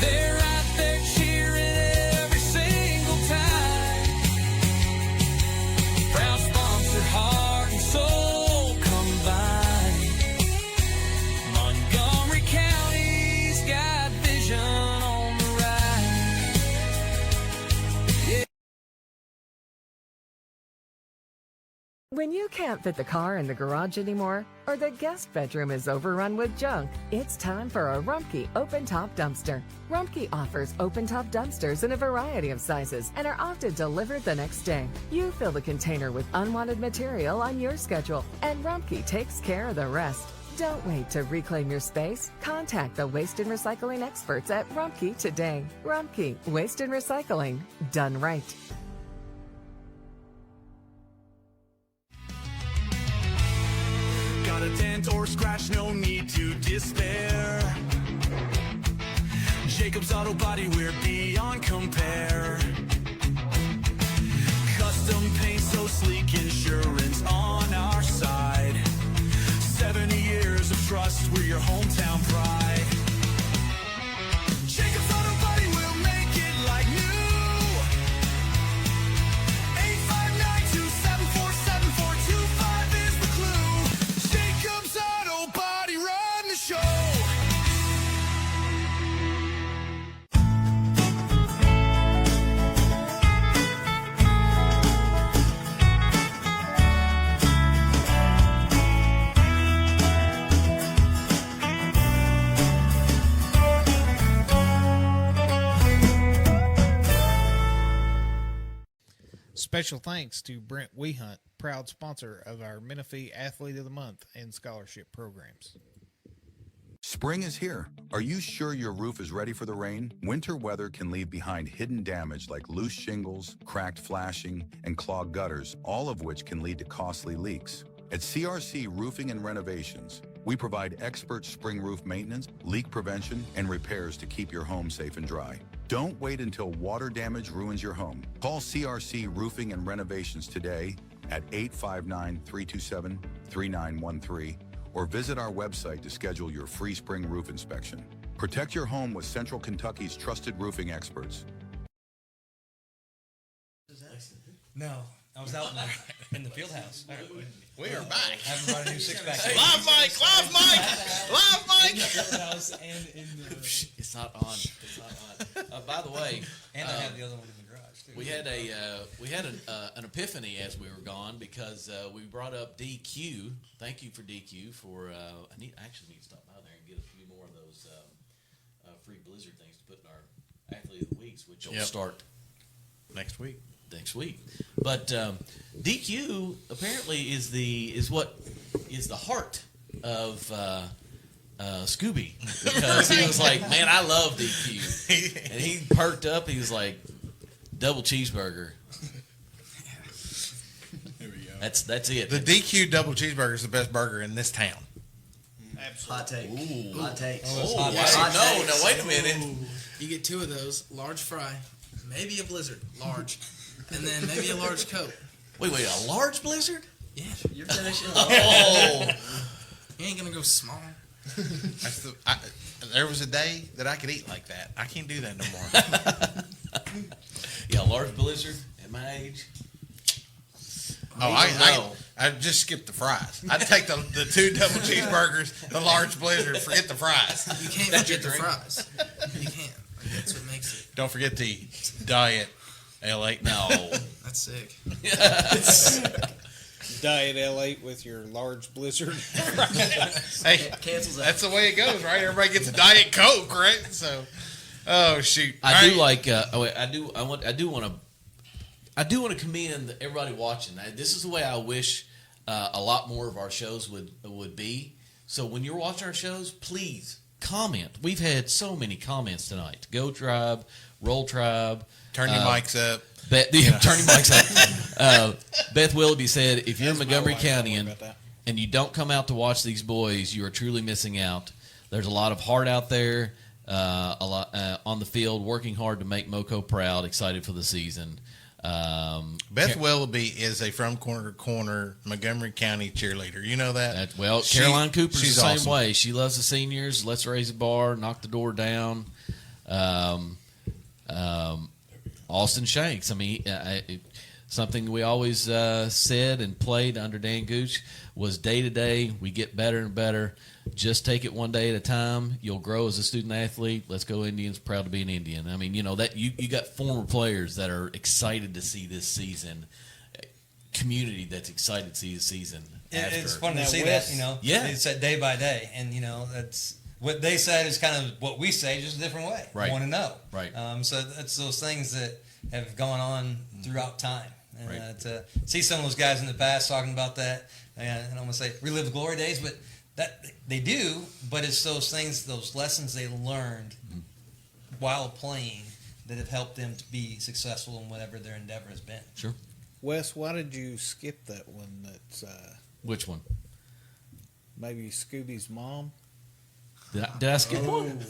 They're out there cheering every single time. Proud sponsor, heart and soul combined. Montgomery County's got vision on the rise. Yeah. When you can't fit the car in the garage anymore, or the guest bedroom is overrun with junk, it's time for a Rumpke open-top dumpster. Rumpke offers open-top dumpsters in a variety of sizes and are often delivered the next day. You fill the container with unwanted material on your schedule, and Rumpke takes care of the rest. Don't wait to reclaim your space. Contact the waste and recycling experts at Rumpke today. Rumpke, waste and recycling, done right. Got a dent or scratch, no need to despair. Jacob's Auto Body, we're beyond compare. Custom paint, so sleek, insurance on our side. 70 years of trust, we're your hometown pride. Jacob's Auto Body will make it like new. 859-274-7425 is the clue. Jacob's Auto Body, run the show. Special thanks to Brent Wehunt, proud sponsor of our Menifee Athlete of the Month and scholarship programs. Spring is here. Are you sure your roof is ready for the rain? Winter weather can leave behind hidden damage like loose shingles, cracked flashing, and clogged gutters, all of which can lead to costly leaks. At CRC Roofing and Renovations, we provide expert spring roof maintenance, leak prevention, and repairs to keep your home safe and dry. Don't wait until water damage ruins your home. Call CRC Roofing and Renovations today at 859-327-3913 or visit our website to schedule your free spring roof inspection. Protect your home with Central Kentucky's trusted roofing experts. No, I was out in the field house. We are back. I haven't brought a new six-pack. Live mic, live mic, live mic. In the field house and in the... It's not on. It's not on. By the way, And I have the other one in the garage, too. we had an epiphany as we were gone because we brought up DQ. Thank you for DQ for. I actually need to stop by there and get a few more of those free Blizzard things to put in our Athlete of the Weeks, which will start next week. But DQ apparently is the heart of Scooby, because he was like, "Man, I love DQ," and he perked up. He was like, "Double cheeseburger." There we go. That's it. The DQ double cheeseburger is the best burger in this town. Hot take. Ooh. Hot takes. No, wait a minute. You get 2 of those, large fry, maybe a Blizzard, large, and then maybe a large Coke. Wait, a large Blizzard? Yeah. You're finishing. Oh. You ain't gonna go small. There was a day that I could eat like that. I can't do that no more. Yeah, large Blizzard at my age. I just skipped the fries. I'd take the 2 double cheeseburgers, the large Blizzard, forget the fries. You can't forget the fries. You can't. Like, that's what makes it. Don't forget the diet L8. No. That's sick. Diet L8 with your large Blizzard. Hey, Cancels that. that's the way it goes, right? Everybody gets a Diet Coke, right? So, oh shoot! I do want to commend everybody watching. This is the way I wish a lot more of our shows would be. So when you're watching our shows, please comment. We've had so many comments tonight. Go Tribe, Roll Tribe. Turn your mics up. Turn your mics up. Beth Willoughby said, if you're in Montgomery County and you don't come out to watch these boys, you are truly missing out. There's a lot of heart out there, a lot on the field, working hard to make Moco proud, excited for the season. Beth Willoughby is a from corner to corner Montgomery County cheerleader. You know that? Caroline Cooper's the same awesome. way. She loves the seniors. Let's raise the bar, knock the door down. Austin Shanks. I mean, something we always said and played under Dan Gooch was day to day. We get better and better. Just take it one day at a time. You'll grow as a student athlete. Let's go Indians. Proud to be an Indian. I mean, that you got former players that are excited to see this season. Community that's excited to see the season. It's fun to see that. Yeah. It's that day by day, and that's what they said is kind of what we say, just a different way. Right. Want to know. Right. So that's those things that have gone on throughout time. And Right. to see some of those guys in the past talking about that, and I'm going to say relive the glory days, but that they do, but it's those things, those lessons they learned while playing that have helped them to be successful in whatever their endeavor has been. Sure. Wes, why did you skip that one? That's Which one? maybe Scooby's mom. Did I skip one?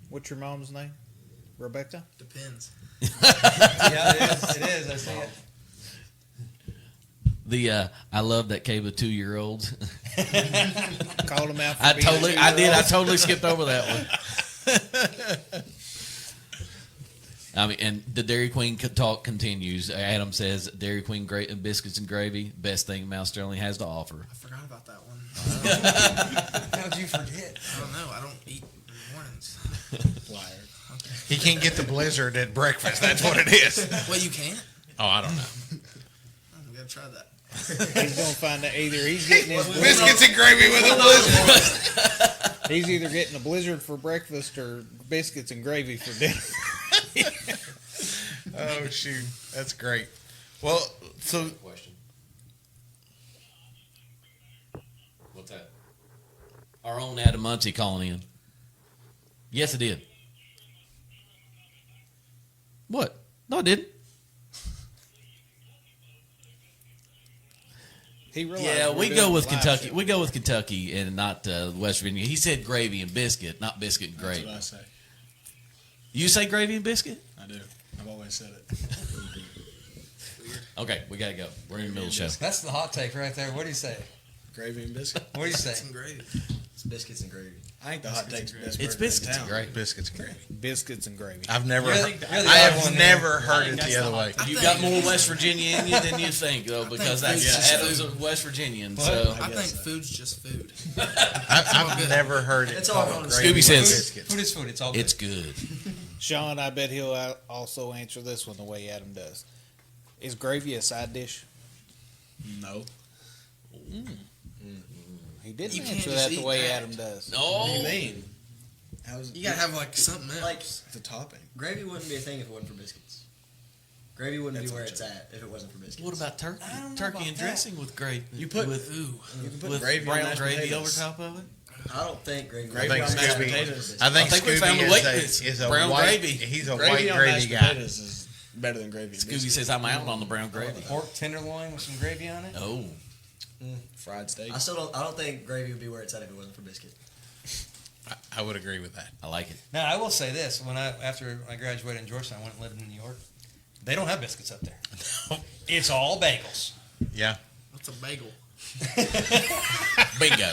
What's your mom's name? Rebecca? Depends. Yeah, it is. I see it. I love that Caba 2-year-olds. Called him out. For I being totally, a I did. I 2-year-old. totally skipped over that one. I mean, and the Dairy Queen talk continues. Adam says Dairy Queen great biscuits and gravy, best thing Mount Sterling has to offer. I forgot about that one. How'd you forget? I don't know. I don't eat in the mornings. Liar. He can't get the blizzard at breakfast. That's what it is. Well, you can't? Oh, I don't know. We gotta try that. He's gonna find that either he's getting his Biscuits and gravy with a blizzard. He's either getting a blizzard for breakfast or biscuits and gravy for dinner. Oh shoot, that's great. Well, so Question. What's that? Our own Adam Muncy calling in. Yes, it did. What? No, it didn't. He realized Yeah, we're we doing go with a live Kentucky. show. We go with Kentucky and not West Virginia. He said gravy and biscuit, not biscuit and That's gravy. what I say. You say gravy and biscuit? I do. I've always said it. Okay, we gotta go. We're in the middle of the show. That's the hot take right there. What do you say? Gravy and biscuit. What do you say? Some gravy. It's biscuits and gravy. I think the hot take's the best It's burger in biscuits and town. gravy. biscuits and gravy. Biscuits and gravy. I've never, Really? heard, Really? I have One never heard think it that's the other the way. hot You got more West Virginia in you than you think, though, because food's that's just Adam's food. a West Virginian. What? So I think food's just food. I've never heard it. It's all called on gravy Scooby with says- biscuits. Food is food. It's all good. it's good. Sean, I bet he'll also answer this one the way Adam does. Is gravy a side dish? No. He didn't You can't answer just that the eat way that. Adam does. What do you No. mean? How's You gotta have like something else. Like it's a topping? gravy wouldn't be a thing if it wasn't for biscuits. Gravy wouldn't That's be where what it's at if it wasn't for biscuits. What about turkey? I don't know Turkey about and that. dressing with gravy. You put- with Ooh. You can put with gravy on brown mashed gravy over potatoes. top of it. I don't think gravy. I think Gravy on mashed Scooby. potatoes. I think I think we Scooby found the is weakness. is a Brown white. gravy. He's a Gravy white on gravy mashed guy. potatoes is better than gravy. and Scooby biscuits. says I'm out on the brown gravy. Pork tenderloin with some gravy on it. Oh, fried steak. I don't think gravy would be where it's at if it wasn't for biscuit. I would agree with that. I like it. Now I will say this: after I graduated in Georgetown, I went and lived in New York. They don't have biscuits up there. It's all bagels. Yeah. What's a bagel? Bingo.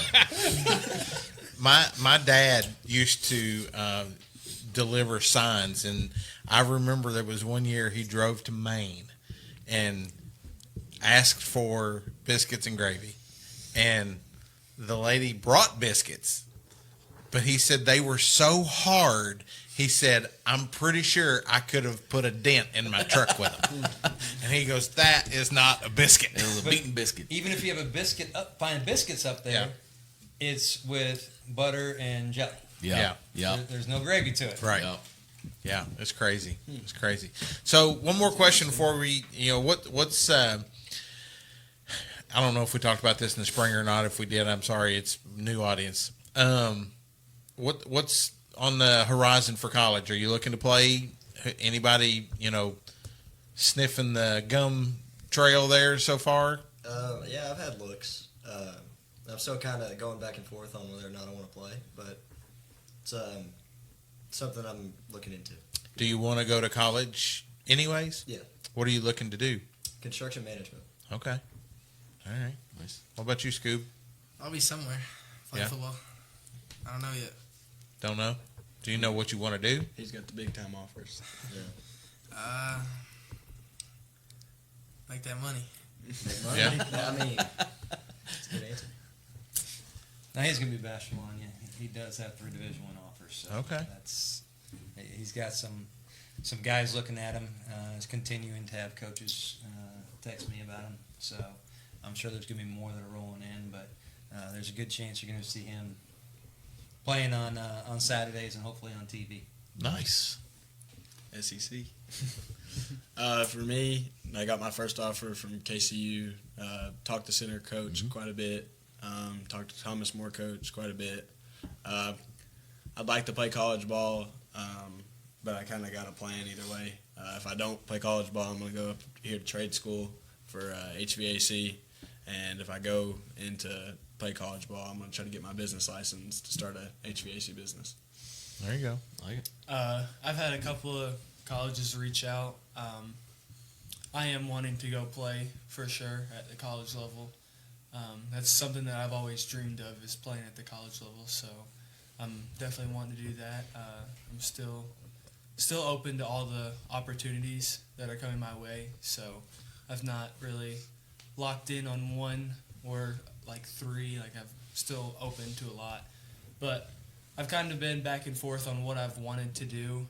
My dad used to deliver signs, and I remember there was one year he drove to Maine and asked for biscuits and gravy, and the lady brought biscuits, but he said they were so hard. He said, I'm pretty sure I could have put a dent in my truck with them. And he goes, that is not a biscuit. It was a beaten biscuit. Even if you have a biscuit, find biscuits up there, Yeah. it's with butter and jelly. Yeah. Yeah. There's no gravy to it. Right. Yeah. Yeah, it's crazy. It's crazy. So one more question before we, what's I don't know if we talked about this in the spring or not. If we did, I'm sorry. It's new audience. What's on the horizon for college? Are you looking to play? Anybody, sniffing the Gumm trail there so far? Yeah, I've had looks. I'm still kind of going back and forth on whether or not I want to play, but it's something I'm looking into. Do you want to go to college anyways? Yeah. What are you looking to do? Construction management. Okay. All right. Nice. What about you, Scoob? I'll be somewhere playing football. I don't know yet. Don't know? Do you know what you want to do? He's got the big time offers. Yeah. Make that money. Make money? Yeah. I mean, that's a good answer. Now he's going to be bashful on you. He does have 3 Division I offers. So Okay. He's got some guys looking at him. He's continuing to have coaches text me about him. So I'm sure there's going to be more that are rolling in, but there's a good chance you're going to see him playing on Saturdays and hopefully on TV. Nice. SEC. For me, I got my first offer from KCU. Talked to center coach quite a bit. Talked to Thomas Moore coach quite a bit. I'd like to play college ball, but I kind of got a plan either way. If I don't play college ball, I'm going to go up here to trade school for HVAC. And if I go into play college ball, I'm going to try to get my business license to start a HVAC business. There you go. I like it. I've had a couple of colleges reach out. I am wanting to go play for sure at the college level. That's something that I've always dreamed of, is playing at the college level. So I'm definitely wanting to do that. I'm still open to all the opportunities that are coming my way. So I've not really locked in on one or like 3. Like, I'm still open to a lot. But I've kind of been back and forth on what I've wanted to do.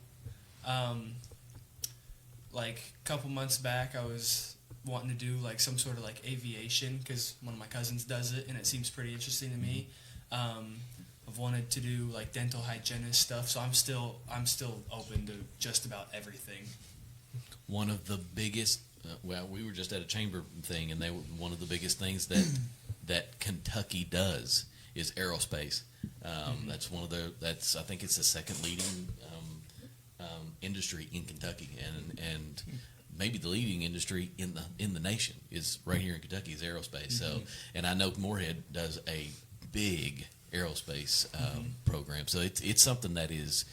Like a couple months back, I was wanting to do like some sort of like aviation because one of my cousins does it, and it seems pretty interesting to me. I've wanted to do like dental hygienist stuff, so I'm still open to just about everything. One of the biggest, we were just at a chamber thing, and one of the biggest things that Kentucky does is aerospace. That's I think it's the second leading industry in Kentucky, and maybe the leading industry in the nation is right here in Kentucky is aerospace. So, and I know Moorhead does a big aerospace program. So it's something that is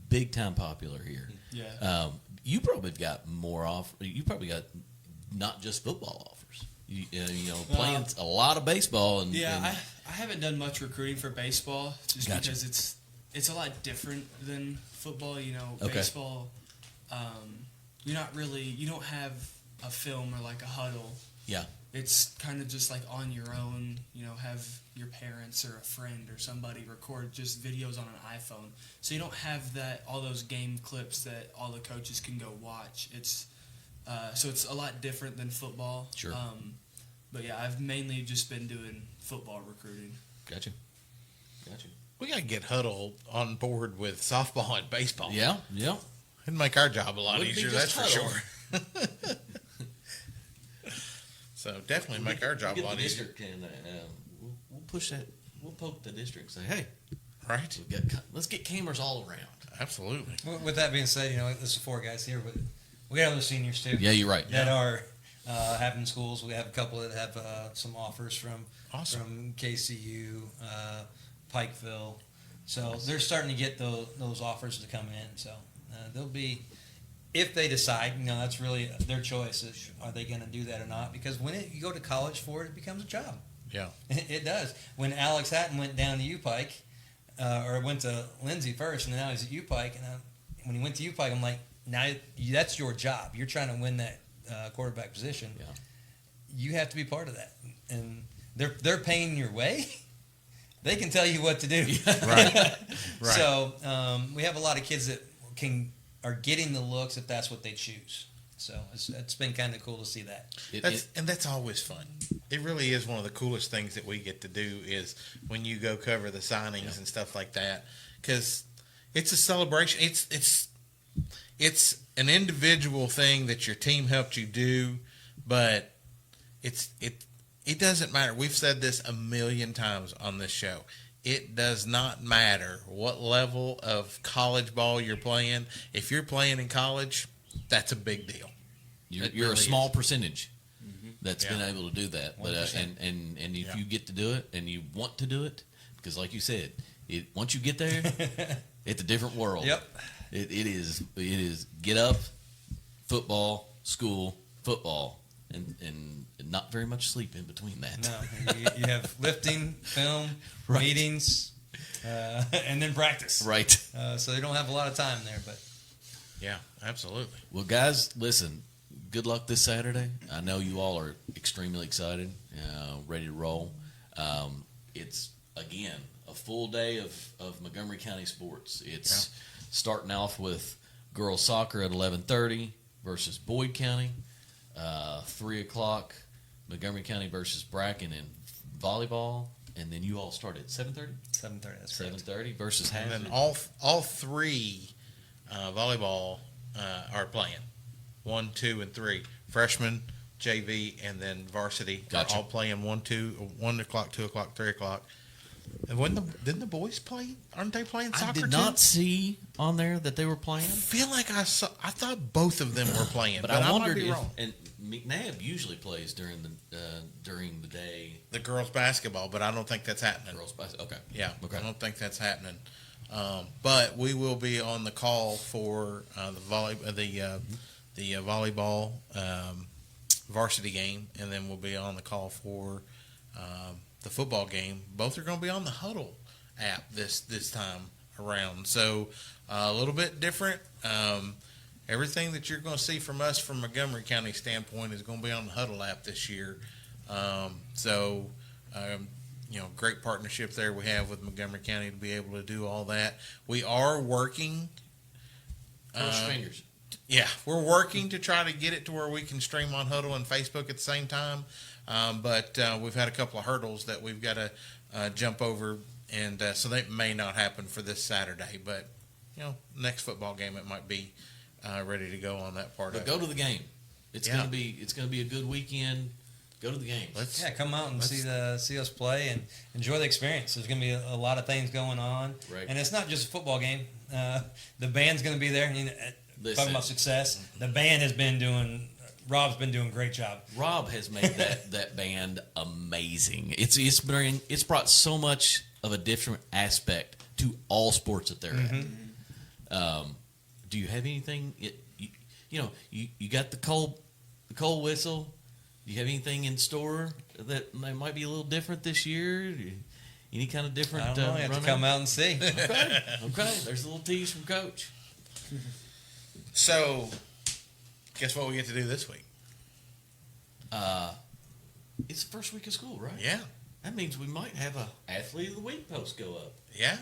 big time popular here. Yeah. You probably got more you probably got not just football offers. Playing a lot of baseball and I haven't done much recruiting for baseball just Gotcha. because it's a lot different than football. Okay. Baseball, you don't have a film or like a huddle. Yeah. It's kind of just like on your own, have your parents or a friend or somebody record just videos on an iPhone. So you don't have all those game clips that all the coaches can go watch. So it's a lot different than football. Sure. But yeah, I've mainly just been doing football recruiting. Gotcha. We got to get Huddle on board with softball and baseball. Yeah. It'd make our job a lot Wouldn't be easier, just that's for Huddle. sure. So definitely make our job a lot easier. And we'll push that. We'll poke the district and say, hey, Right. Let's get cameras all around. Absolutely. With that being said, there's 4 guys here, but we got other seniors too. Yeah, you're right. That are having schools. We have a couple that have some offers from KCU, Pikeville. So they're starting to get those offers to come in. So they'll be, if they decide, that's really their choice. Are they going to do that or not? Because when you go to college for it, it becomes a job. Yeah. It does. When Alex Hatton went down to UPike, or went to Lindsay first, and now he's at UPike, and when he went to UPike, I'm like, now that's your job. You're trying to win that quarterback position. Yeah. You have to be part of that, and they're paying your way. They can tell you what to do. Right. So we have a lot of kids that are getting the looks if that's what they choose. So it's been kind of cool to see that. And that's always fun. It really is one of the coolest things that we get to do is when you go cover the signings and stuff like that, because it's a celebration. It's an individual thing that your team helped you do, but it doesn't matter. We've said this a million times on this show. It does not matter what level of college ball you're playing. If you're playing in college, that's a big deal. You're really a small is. percentage that's been able to do that. But and if you get to do it and you want to do it, because like you said, once you get there, it's a different world. Yep. It is get up, football, school, football, and not very much sleep in between that. No, you have lifting, film, Right. meetings, and then practice. Right. So they don't have a lot of time there, but Yeah, absolutely. Well, guys, listen. Good luck this Saturday. I know you all are extremely excited, ready to roll. It's again a full day of Montgomery County sports. It's starting off with girls soccer at 11:30 versus Boyd County. 3 o'clock, Montgomery County versus Bracken in volleyball, and then you all start at 7:30. 7:30. That's 7:30 versus And Hazard. then all three volleyball are playing. 1, 2, and 3. Freshman, JV, and then varsity Gotcha. are all playing 1 o'clock, 2 o'clock, 3 o'clock. And didn't the boys play? Aren't they playing soccer I did too? not see on there that they were playing. I feel like I thought both of them were playing, But but I I wondered might be if, wrong. and McNabb usually plays during the day. The girls basketball, but I don't think that's happening. Girls basketball. Okay. Yeah, Okay. I don't think that's happening. But we will be on the call for the volleyball varsity game, and then we'll be on the call for the football game. Both are going to be on the Huddle app this time around, so a little bit different. Everything that you're going to see from us from Montgomery County standpoint is going to be on the Huddle app this year. Great partnership there we have with Montgomery County to be able to do all that. We are working. Cross fingers. Yeah, we're working to try to get it to where we can stream on Huddle and Facebook at the same time. But we've had a couple of hurdles that we've got to jump over, and so that may not happen for this Saturday. But next football game it might be ready to go on that part. But of go it. to the game. It's gonna be a good weekend. Go to the game. Come out and see us play and enjoy the experience. There's going to be a lot of things going on, Right. and it's not just a football game. The band's going to be there. Talking about success, the band has been doing. Rob's been doing a great job. Rob has made that band amazing. It's brought so much of a different aspect to all sports that they're at. Do you have anything? You got the cold whistle. Do you have anything in store that might be a little different this year? Any kind of different? I don't know. You have to come out and see. Okay. There's a little tease from Coach. So, guess what we get to do this week? It's the first week of school, right? Yeah. That means we might have a Athlete of the Week post go up. Yeah.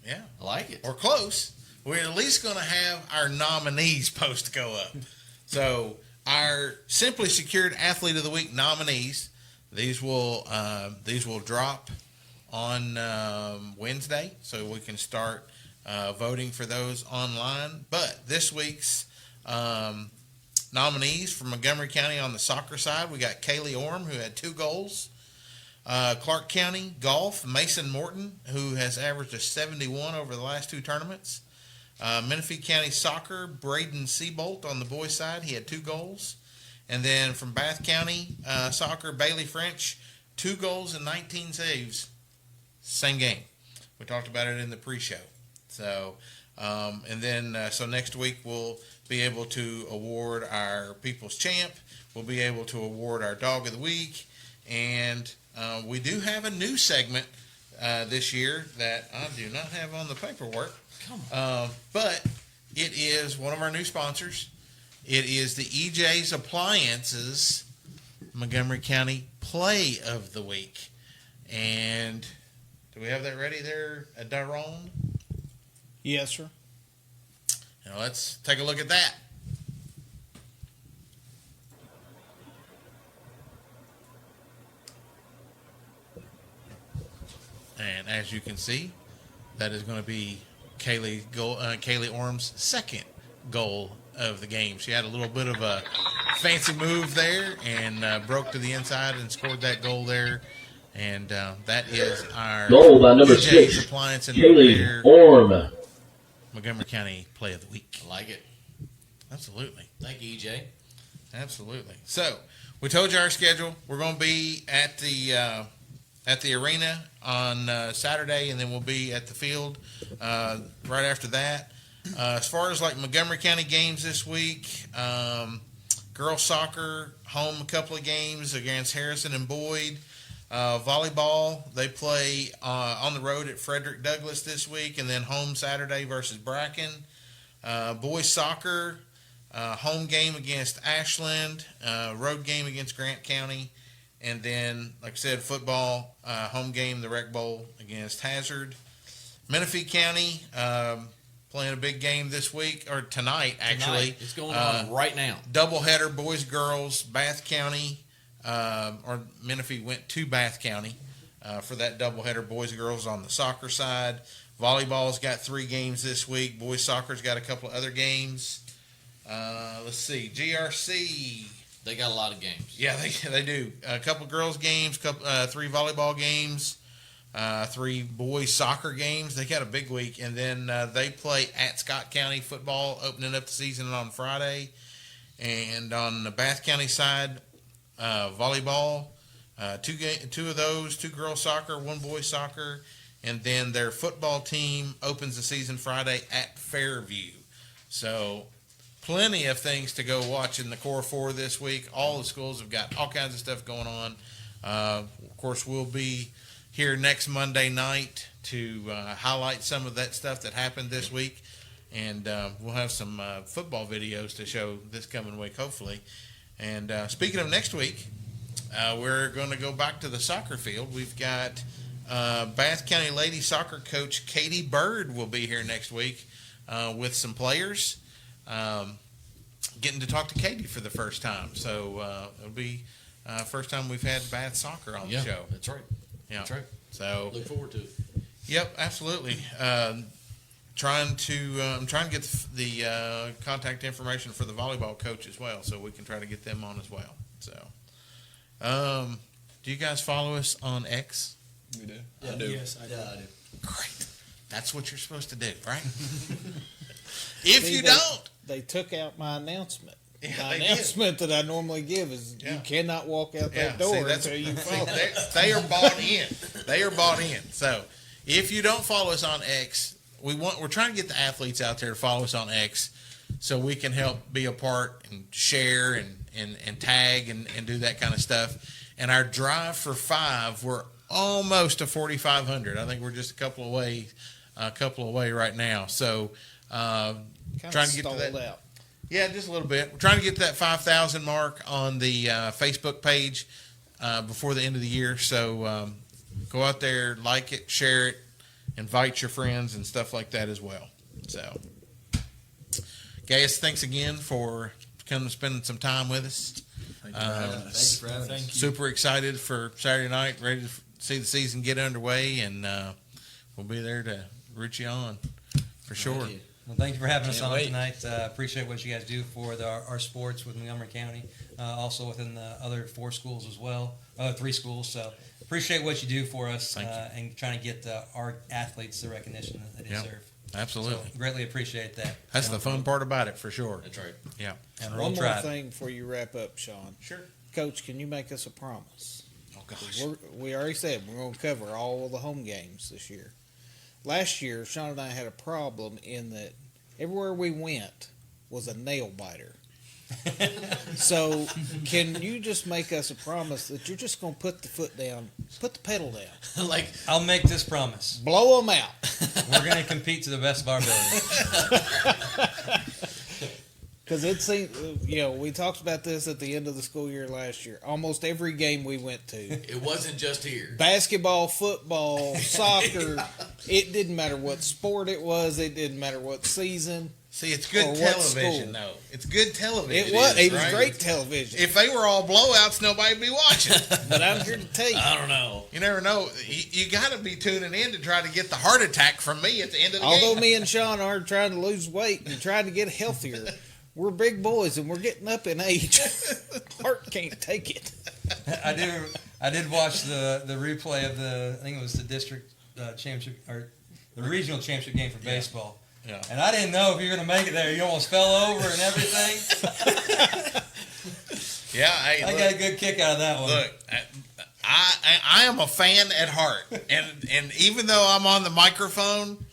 I like it. We're close. We're at least going to have our nominees post go up. So our Simply Secured Athlete of the Week nominees, these will drop on Wednesday, so we can start voting for those online. But this week's nominees from Montgomery County on the soccer side, we got Kaylee Orm, who had 2 goals. Clark County Golf, Mason Morton, who has averaged a 71 over the last 2 tournaments. Menifee County Soccer, Braden Seabolt on the boys' side. He had 2 goals. And then from Bath County Soccer, Bailey French, 2 goals and 19 saves. Same game. We talked about it in the pre-show. So, so next week we'll be able to award our People's Champ. We'll be able to award our Dog of the Week. And we do have a new segment this year that I do not have on the paperwork. Come on. But it is one of our new sponsors. It is the EJ's Appliances Montgomery County Play of the Week. And do we have that ready there, Daron? Yes, sir. Now let's take a look at that. And as you can see, that is going to be Kaylee Orm's second goal of the game. She had a little bit of a fancy move there and broke to the inside and scored that goal there. And that is our goal by number EJ's 6, Appliance and Kaylee Repair Orm. Montgomery County Play of the Week. I like it. Absolutely. Thank you, EJ. Absolutely. So we told you our schedule. We're going to be at the arena on Saturday, and then we'll be at the field right after that. As far as like Montgomery County games this week, girls soccer home a couple of games against Harrison and Boyd. Volleyball, they play on the road at Frederick Douglass this week, and then home Saturday versus Bracken. Boys soccer, home game against Ashland, road game against Grant County, and then, like I said, football, home game, the Rec Bowl against Hazard. Menifee County playing a big game this week, or tonight, actually. It's going on right now. Doubleheader, boys, girls, Bath County. Or Menifee went to Bath County for that doubleheader, boys and girls on the soccer side. Volleyball's got 3 games this week. Boys soccer's got a couple of other games. Let's see, GRC. They got a lot of games. Yeah, they do. A couple of girls games, 3 volleyball games, 3 boys soccer games. They got a big week, and then they play at Scott County football, opening up the season on Friday. And on the Bath County side, volleyball, 2 of those, 2 girls soccer, 1 boys soccer, and then their football team opens the season Friday at Fairview. So plenty of things to go watch in the Core 4 this week. All the schools have got all kinds of stuff going on. Of course, we'll be here next Monday night to highlight some of that stuff that happened this week, and we'll have some football videos to show this coming week, hopefully. And speaking of next week, we're going to go back to the soccer field. We've got Bath County lady soccer coach Katie Bird will be here next week with some players. Getting to talk to Katie for the first time. So it'll be first time we've had Bath soccer on the show. That's right. Yeah. That's right. So look forward to it. Yep, absolutely. I'm trying to get the contact information for the volleyball coach as well, so we can try to get them on as well. So, do you guys follow us on X? We do. Yeah, I do. Yes, I do. Yeah, I do. Great. That's what you're supposed to do, right? If See, you don't, they took out my announcement. Yeah, My they did. announcement that I normally give is you cannot walk out that door until you follow. They are bought in. They are bought in. So, if you don't follow us on X, we're trying to get the athletes out there to follow us on X so we can help be a part and share and tag and do that kind of stuff. And our drive for 5, we're almost to 4,500. I think we're just a couple away right now. So trying to get to that. Out. Yeah, just a little bit. We're trying to get to that 5,000 mark on the Facebook page before the end of the year. So go out there, like it, share it, invite your friends and stuff like that as well. So, guys, thanks again for coming and spending some time with us. Thank you for having us. Thank you for having us. Super excited for Saturday night, ready to see the season get underway, and we'll be there to root you on for sure. Well, thank you for having us Can't on wait. tonight. Appreciate what you guys do for our sports with Montgomery County, also within the other 4 schools as well, 3 schools. So appreciate what you do for us and trying to get our athletes the recognition that they deserve. Absolutely. So greatly appreciate that. That's the fun part about it for sure. That's right. Yeah. And One more thing before you wrap up, Sean. Sure. Coach, can you make us a promise? Oh, gosh. We already said we're going to cover all of the home games this year. Last year, Sean and I had a problem in that everywhere we went was a nail biter. So, can you just make us a promise that you're just going to put the foot down, put the pedal down? Like, I'll make this promise. Blow them out. We're going to compete to the best of our ability. Because it seemed, we talked about this at the end of the school year last year. Almost every game we went to. It wasn't just here. Basketball, football, soccer. It didn't matter what sport it was. It didn't matter what season. See, it's good television, though. It's good television. It was. It was right? great television. If they were all blowouts, nobody'd be watching. But I'm here to tell you. I don't know. You never know. You got to be tuning in to try to get the heart attack from me at the end of the game. Although me and Sean are trying to lose weight and trying to get healthier, We're big boys and we're getting up in age. Heart can't take it. I did watch the replay of I think it was the district championship or the regional championship game for baseball. Yeah. And I didn't know if you were going to make it there. You almost fell over and everything. Yeah, I got a good kick out of that one. Look, I am a fan at heart, and even though I'm on the microphone,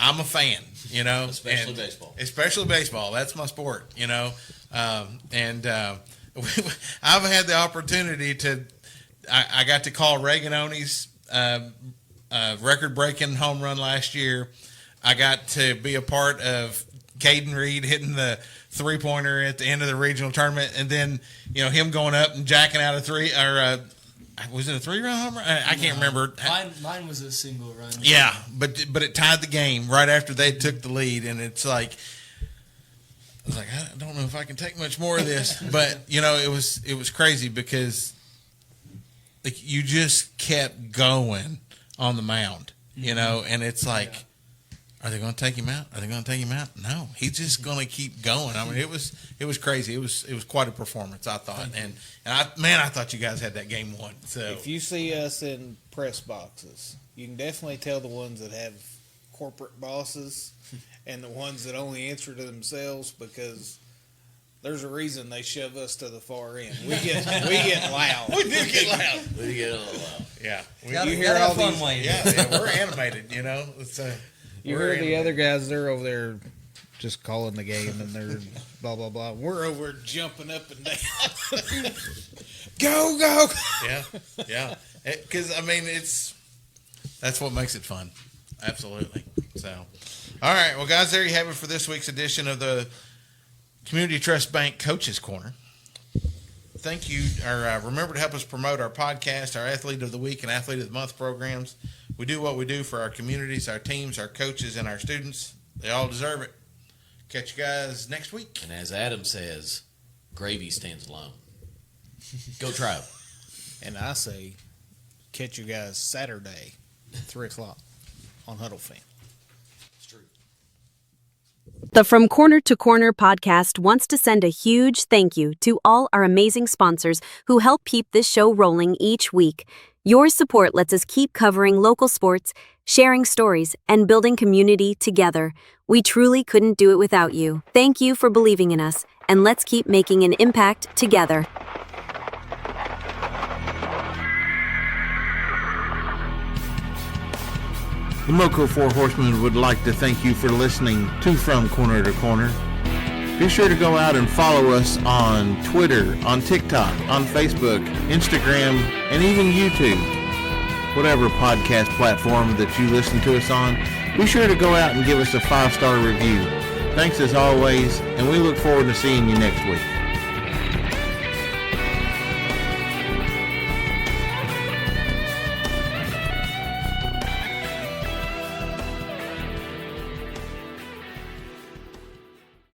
I'm a fan. You know, Especially baseball. Especially baseball. That's my sport. You know, and I've had the opportunity to. I got to call Reaganoni's record-breaking home run last year. I got to be a part of Caden Reed hitting the three-pointer at the end of the regional tournament, and then him going up and jacking out a three, or was it a three-run home run? I can't remember. Mine was a single run. Yeah, but it tied the game right after they took the lead, and it's like I was like, I don't know if I can take much more of this, but it was crazy because you just kept going on the mound, and it's like. Yeah. Are they going to take him out? Are they going to take him out? No, he's just going to keep going. I mean, it was crazy. It was quite a performance, I thought. And I thought you guys had that game won. So if you see us in press boxes, you can definitely tell the ones that have corporate bosses and the ones that only answer to themselves, because there's a reason they shove us to the far end. We get loud. We do get loud. We get a little loud. Yeah. You hear all these fun ways. Yeah, we're animated. It's You hear the other guys, they're over there just calling the game, and they're blah, blah, blah. We're over jumping up and down. Go, go. Yeah. Because, that's what makes it fun. Absolutely. So, all right. Well, guys, there you have it for this week's edition of the Community Trust Bank Coaches Corner. Thank you. Remember to help us promote our podcast, our Athlete of the Week and Athlete of the Month programs. We do what we do for our communities, our teams, our coaches, and our students. They all deserve it. Catch you guys next week. And as Adam says, gravy stands alone. Go Tribe. And I say, catch you guys Saturday, 3 o'clock on Huddle Fan. It's true. The From Corner to Corner podcast wants to send a huge thank you to all our amazing sponsors who help keep this show rolling each week. Your support lets us keep covering local sports, sharing stories, and building community together. We truly couldn't do it without you. Thank you for believing in us, and let's keep making an impact together. The Moco Four Horsemen would like to thank you for listening to From Corner to Corner. Be sure to go out and follow us on Twitter, on TikTok, on Facebook, Instagram, and even YouTube. Whatever podcast platform that you listen to us on, be sure to go out and give us a 5-star review. Thanks as always, and we look forward to seeing you next week.